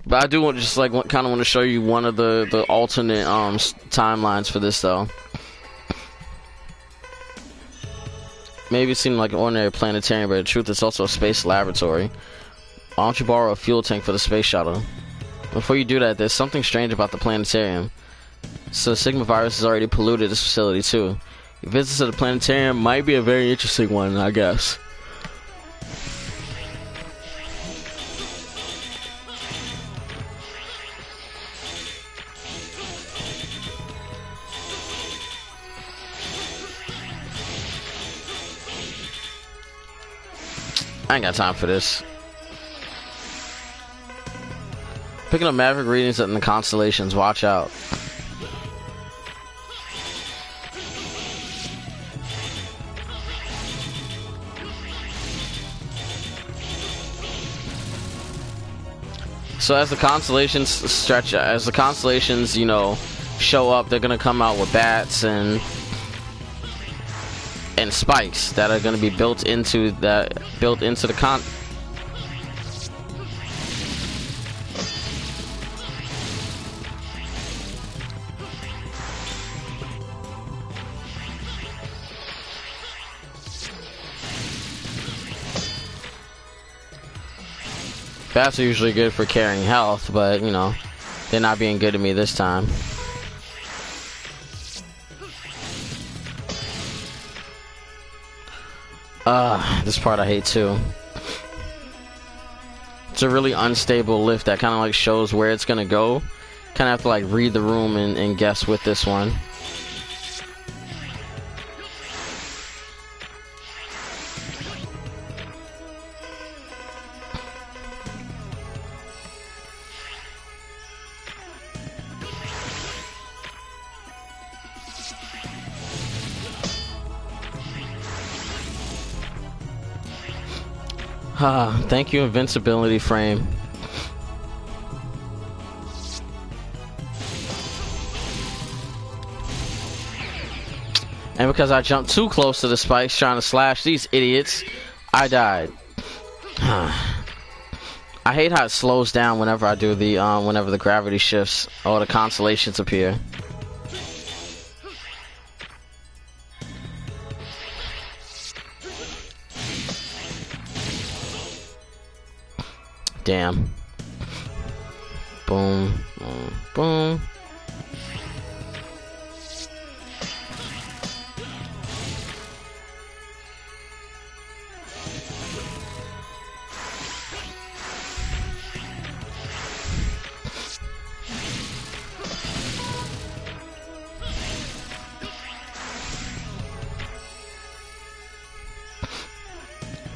But I do want just like kind of want to show you one of the alternate timelines for this though. Maybe it seemed like an ordinary planetarium, but in truth it's also a space laboratory. Why don't you borrow a fuel tank for the space shuttle? Before you do that, there's something strange about the planetarium. So the Sigma virus has already polluted this facility too. Your visit to the planetarium might be a very interesting one, I guess. I ain't got time for this. Picking up Maverick readings in the constellations, watch out. So as the constellations stretch, as the constellations, you know, show up, they're gonna come out with bats and spikes that are gonna be built into the con. Bats are usually good for carrying health, but you know, they're not being good to me this time. This part I hate too. It's a really unstable lift that kind of like shows where it's gonna go. Kind of have to like read the room and guess with this one. Thank you, invincibility frame. And because I jumped too close to the spikes trying to slash these idiots, I died. I hate how it slows down whenever I do the whenever the gravity shifts or the constellations appear. Damn. Boom, boom, boom.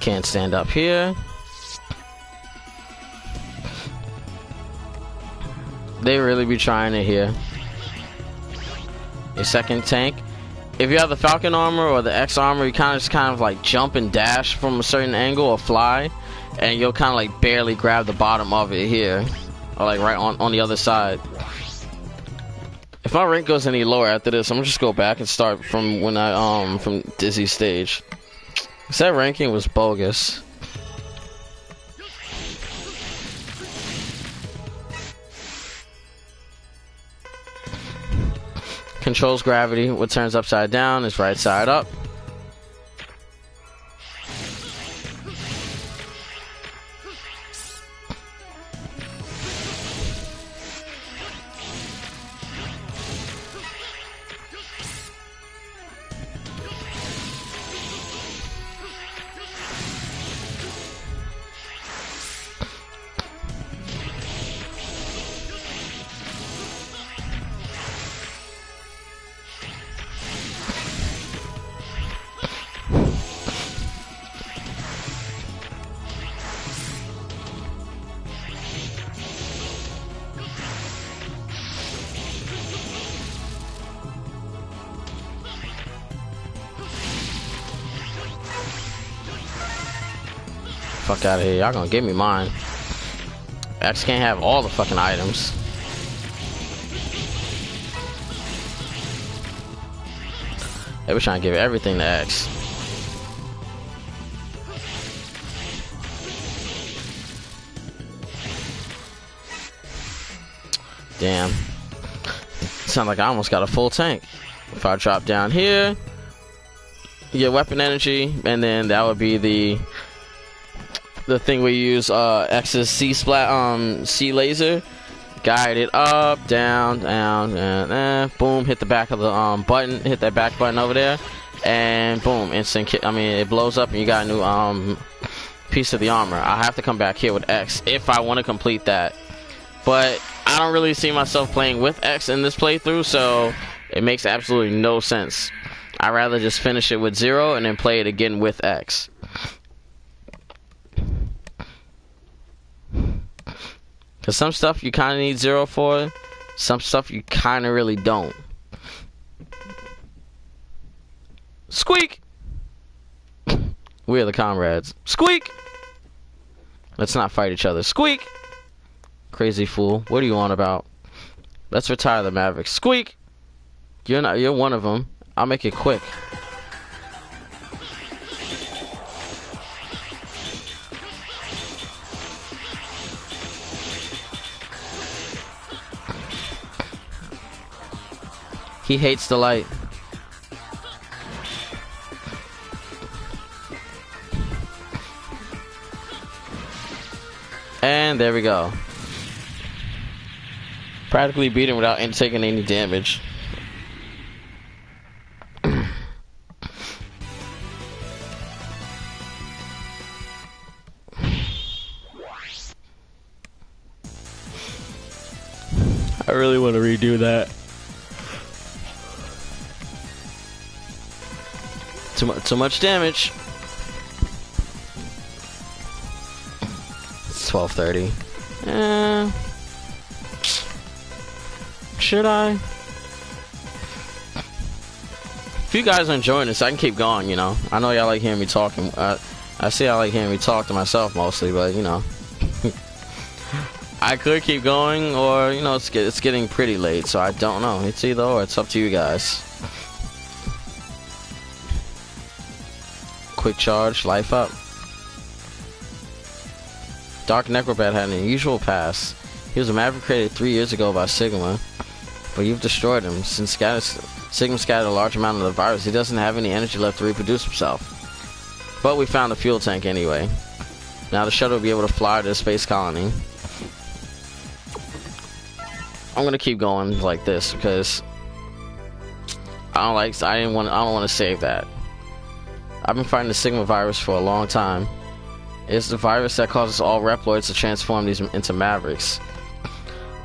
Can't stand up here. They really be trying it here. A second tank. If you have the Falcon armor or the X armor, you kind of like jump and dash from a certain angle or fly, and you'll kind of like barely grab the bottom of it here, or like right on the other side. If my rank goes any lower after this, I'm gonna just go back and start from when I from Dizzy stage. 'Cause that ranking was bogus. Controls gravity. What turns upside down is right side up. Fuck out of here. Y'all gonna give me mine. X can't have all the fucking items. They were trying to give everything to X. Damn. Sound like I almost got a full tank. If I drop down here, you get weapon energy, and then that would be the thing we use, X's C laser. Guide it up, down, and boom, hit the back of the button, hit that back button over there, and boom, instant kick. I mean, it blows up and you got a new piece of the armor. I have to come back here with X if I want to complete that, but I don't really see myself playing with X in this playthrough, so it makes absolutely no sense. I'd rather just finish it with 0 and then play it again with X. Cause some stuff you kind of need 0 for, some stuff you kind of really don't. Squeak! We are the comrades. Squeak! Let's not fight each other. Squeak! Crazy fool. What are you on about? Let's retire the Mavericks. Squeak! You're one of them. I'll make it quick. He hates the light. And there we go. Practically beat him without taking any damage. I really want to redo that. Too much damage. It's 12:30. Should I? If you guys are enjoying this, I can keep going, you know. I know y'all like hearing me talking. I see I like hearing me talk to myself mostly, but, you know. I could keep going, or, you know, it's getting pretty late, so I don't know. It's either or. It's up to you guys. Quick charge, life up. Dark Necrobat had an unusual past. He was a Maverick created 3 years ago by Sigma, but you've destroyed him. Since Sigma scattered a large amount of the virus, he doesn't have any energy left to reproduce himself. But we found the fuel tank anyway. Now the shuttle will be able to fly to the space colony. I'm gonna keep going like this because I don't want to save that. I've been fighting the Sigma virus for a long time. It's the virus that causes all Reploids to transform these into Mavericks.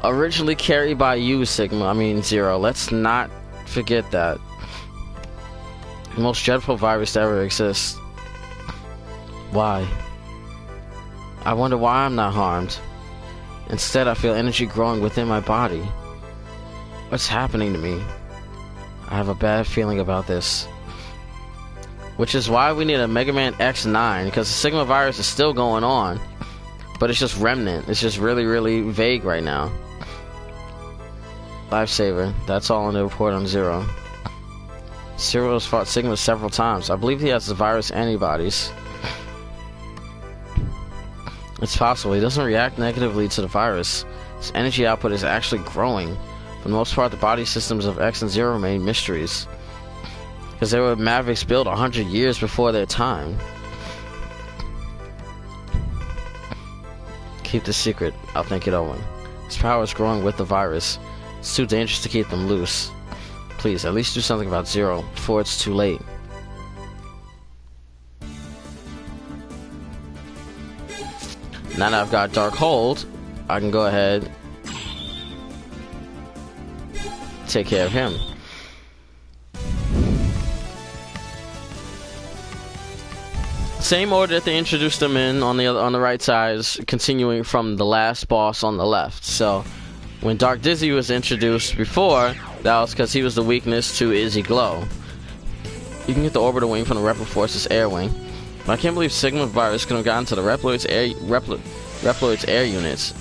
Originally carried by you, Zero. Let's not forget that. The most dreadful virus to ever exist. Why? I wonder why I'm not harmed. Instead, I feel energy growing within my body. What's happening to me? I have a bad feeling about this. Which is why we need a Megaman X9, because the Sigma virus is still going on, but it's just remnant. It's just really, really vague right now. Lifesaver. That's all in the report on Zero. Zero has fought Sigma several times. I believe he has the virus antibodies. It's possible. He doesn't react negatively to the virus. His energy output is actually growing. For the most part, the body systems of X and Zero remain mysteries. Because they were Mavericks built 100 years before their time. Keep the secret. I'll think it over. His power is growing with the virus. It's too dangerous to keep them loose. Please, at least do something about Zero before it's too late. Now that I've got Dark Hold, I can go ahead take care of him. Same order that they introduced them in on the right side, is continuing from the last boss on the left. So when Dark Dizzy was introduced before, that was because he was the weakness to Izzy Glow. You can get the orbital wing from the Replo Force's air wing. But I can't believe Sigma virus could have gotten to the Reploid's air units.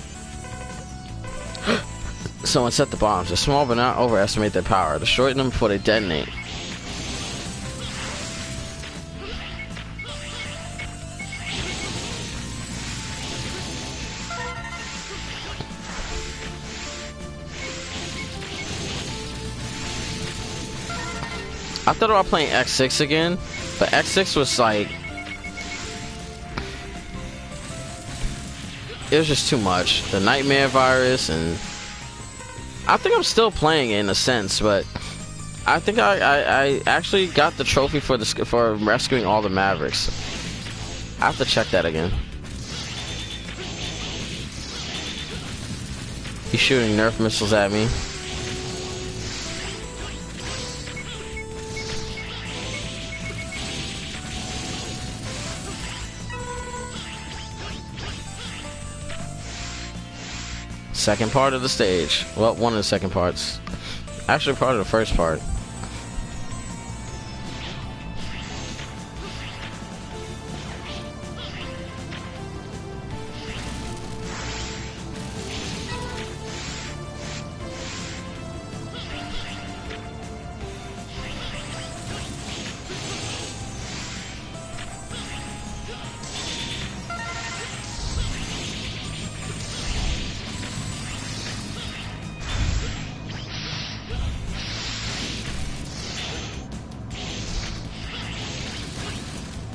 Someone set the bombs. They're small, but not overestimate their power. Destroy them before they detonate. I thought about playing X6 again, but X6 was like, it was just too much. The Nightmare virus, and I think I'm still playing it in a sense, but I think I actually got the trophy for rescuing all the Mavericks. I have to check that again. He's shooting Nerf missiles at me. Second part of the stage. Well, one of the second parts. Actually, part of the first part.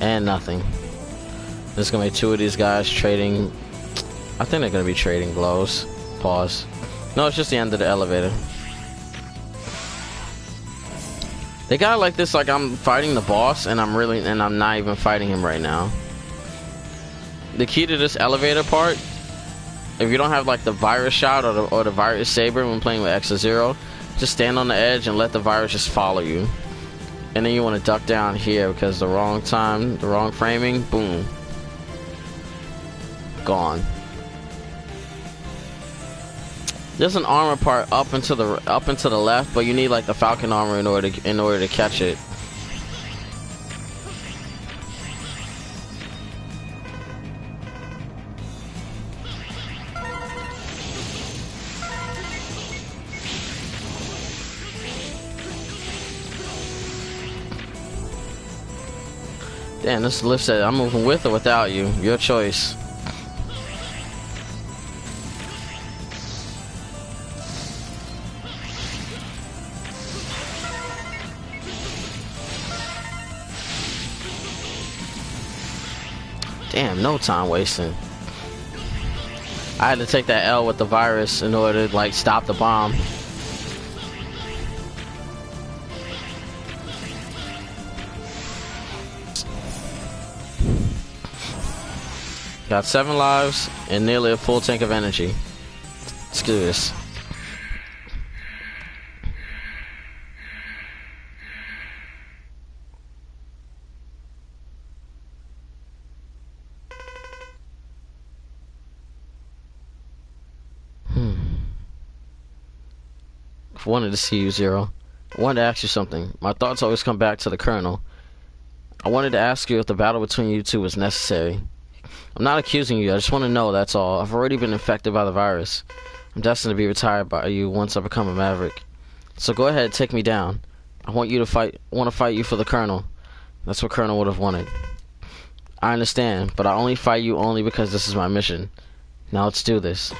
And nothing. There's gonna be two of these guys trading. I think they're gonna be trading blows. Pause. No, it's just the end of the elevator. They got it like this, like I'm fighting the boss and I'm not even fighting him right now. The key to this elevator part, if you don't have like the virus shot or the virus saber when playing with X0, just stand on the edge and let the virus just follow you. And then you want to duck down here because the wrong time, the wrong framing, boom. Gone. There's an armor part up and to the left, but you need like the Falcon armor in order to catch it. Damn, this lift said I'm moving with or without you. Your choice. Damn, no time wasting. I had to take that L with the virus in order to like stop the bomb. Got 7 lives and nearly a full tank of energy. Let's do this. Wanted to see you, Zero. I wanted to ask you something. My thoughts always come back to the Colonel. I wanted to ask you if the battle between you two was necessary. I'm not accusing you, I just want to know, that's all. I've already been infected by the virus. I'm destined to be retired by you once I become a Maverick. So go ahead, take me down. I want to fight you for the Colonel. That's what Colonel would have wanted. I understand, but I only fight you only because this is my mission. Now let's do this.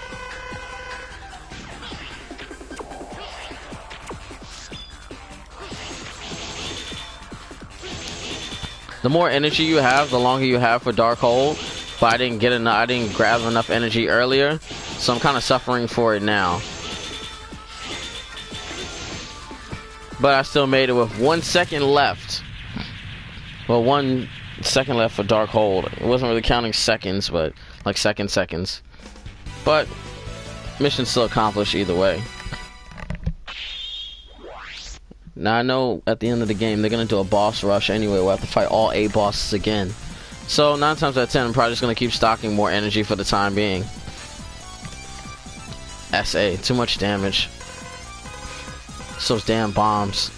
The more energy you have, the longer you have for Darkhold. But I didn't grab enough energy earlier, so I'm kind of suffering for it now. But I still made it with 1 second left. Well, 1 second left for Darkhold. It wasn't really counting seconds, but like seconds. But mission still accomplished either way. Now I know at the end of the game they're gonna do a boss rush anyway. We'll have to fight all 8 bosses again. So 9 times out of 10, I'm probably just gonna keep stocking more energy for the time being. SA, too much damage. It's those damn bombs.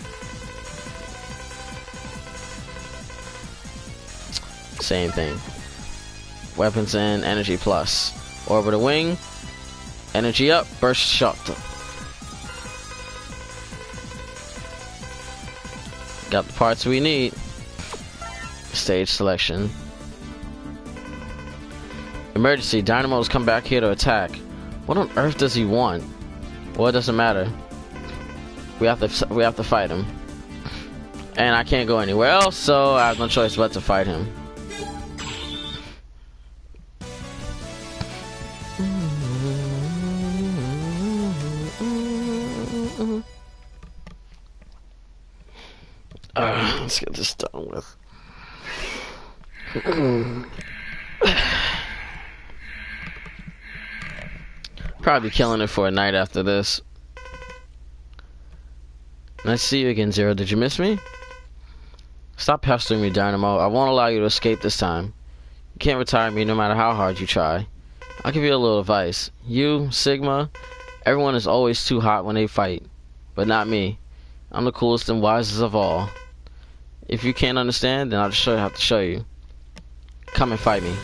Same thing. Weapons in, energy plus. Orbital wing, energy up, burst shot. Got the parts we need. Stage selection. Emergency, Dynamo's come back here to attack. What on earth does he want? Well, it doesn't matter. We have to fight him. And I can't go anywhere else, so I have no choice but to fight him. Let's get this done with. Probably killing it for a night after this. Nice to see you again, Zero. Did you miss me? Stop pestering me, Dynamo. I won't allow you to escape this time. You can't retire me no matter how hard you try. I'll give you a little advice. You, Sigma, everyone is always too hot when they fight. But not me. I'm the coolest and wisest of all. If you can't understand, then I'll just have to show you. Come and fight me.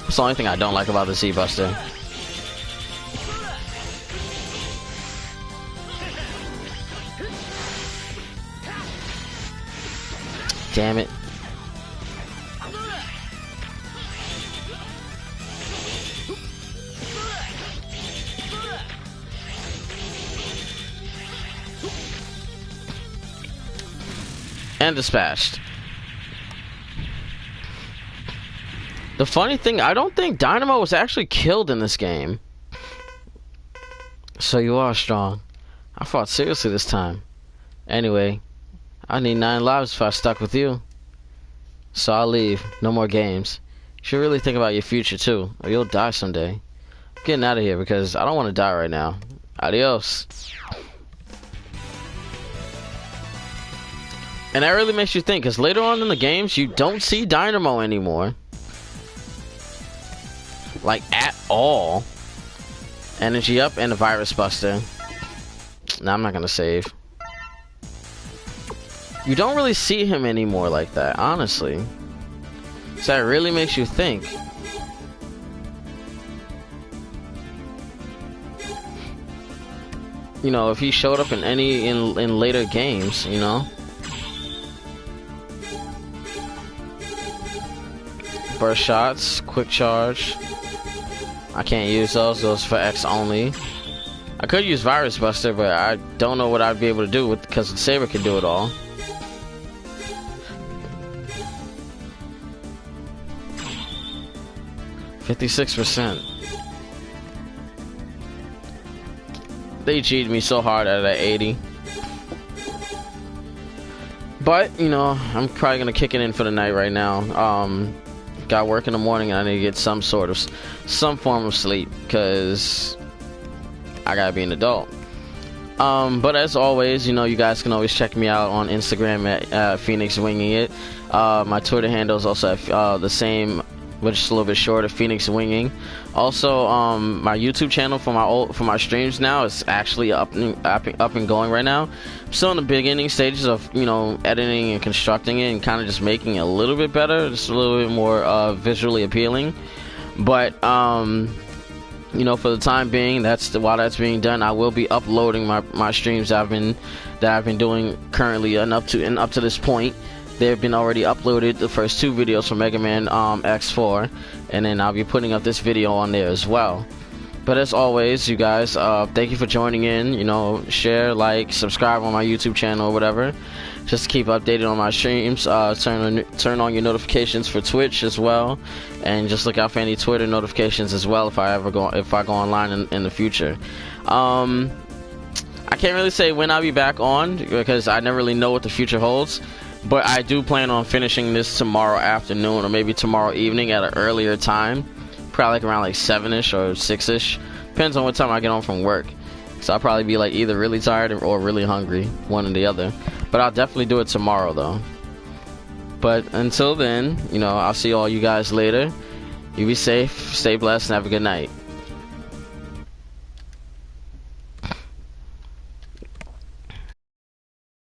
That's the only thing I don't like about the Z-Buster. Damn it. And dispatched. The funny thing, I don't think Dynamo was actually killed in this game. So you are strong. I fought seriously this time. Anyway, I need 9 lives if I stuck with you. So I'll leave. No more games. You should really think about your future too, or you'll die someday. I'm getting out of here because I don't want to die right now. Adios. And that really makes you think, because later on in the games, you don't see Dynamo anymore. Like, at all. Energy up and a virus buster. Nah, I'm not gonna save. You don't really see him anymore like that, honestly. So that really makes you think. You know, if he showed up in in later games, you know. Burst shots, quick charge. I can't use those for X only. I could use Virus Buster, but I don't know what I'd be able to do with, because the Saber can do it all. %56%. They cheated me so hard out of that 80. But, you know, I'm probably gonna kick it in for the night right now. Got work in the morning and I need to get some form of sleep, because I gotta be an adult. But as always, you know, you guys can always check me out on Instagram at Phoenix Winging It. My Twitter handle is also the same, but just a little bit shorter, Phoenix Winging. Also, my YouTube channel for my streams now is actually up and going right now. I'm still in the beginning stages of, you know, editing and constructing it and kind of just making it a little bit better, just a little bit more visually appealing. But you know, for the time being, while that's being done, I will be uploading my streams that I've been doing currently and up to this point. They've been already uploaded, the first 2 videos for Mega Man X4, and then I'll be putting up this video on there as well. But as always, you guys, thank you for joining in. You know, share, like, subscribe on my YouTube channel or whatever, just to keep updated on my streams. Turn on your notifications for Twitch as well, and just look out for any Twitter notifications as well if I go online in the future. I can't really say when I'll be back on, because I never really know what the future holds. But I do plan on finishing this tomorrow afternoon, or maybe tomorrow evening at an earlier time. Probably like around like 7ish or 6ish. Depends on what time I get home from work. So I'll probably be like either really tired or really hungry, one or the other. But I'll definitely do it tomorrow though. But until then, you know, I'll see all you guys later. You be safe, stay blessed, and have a good night.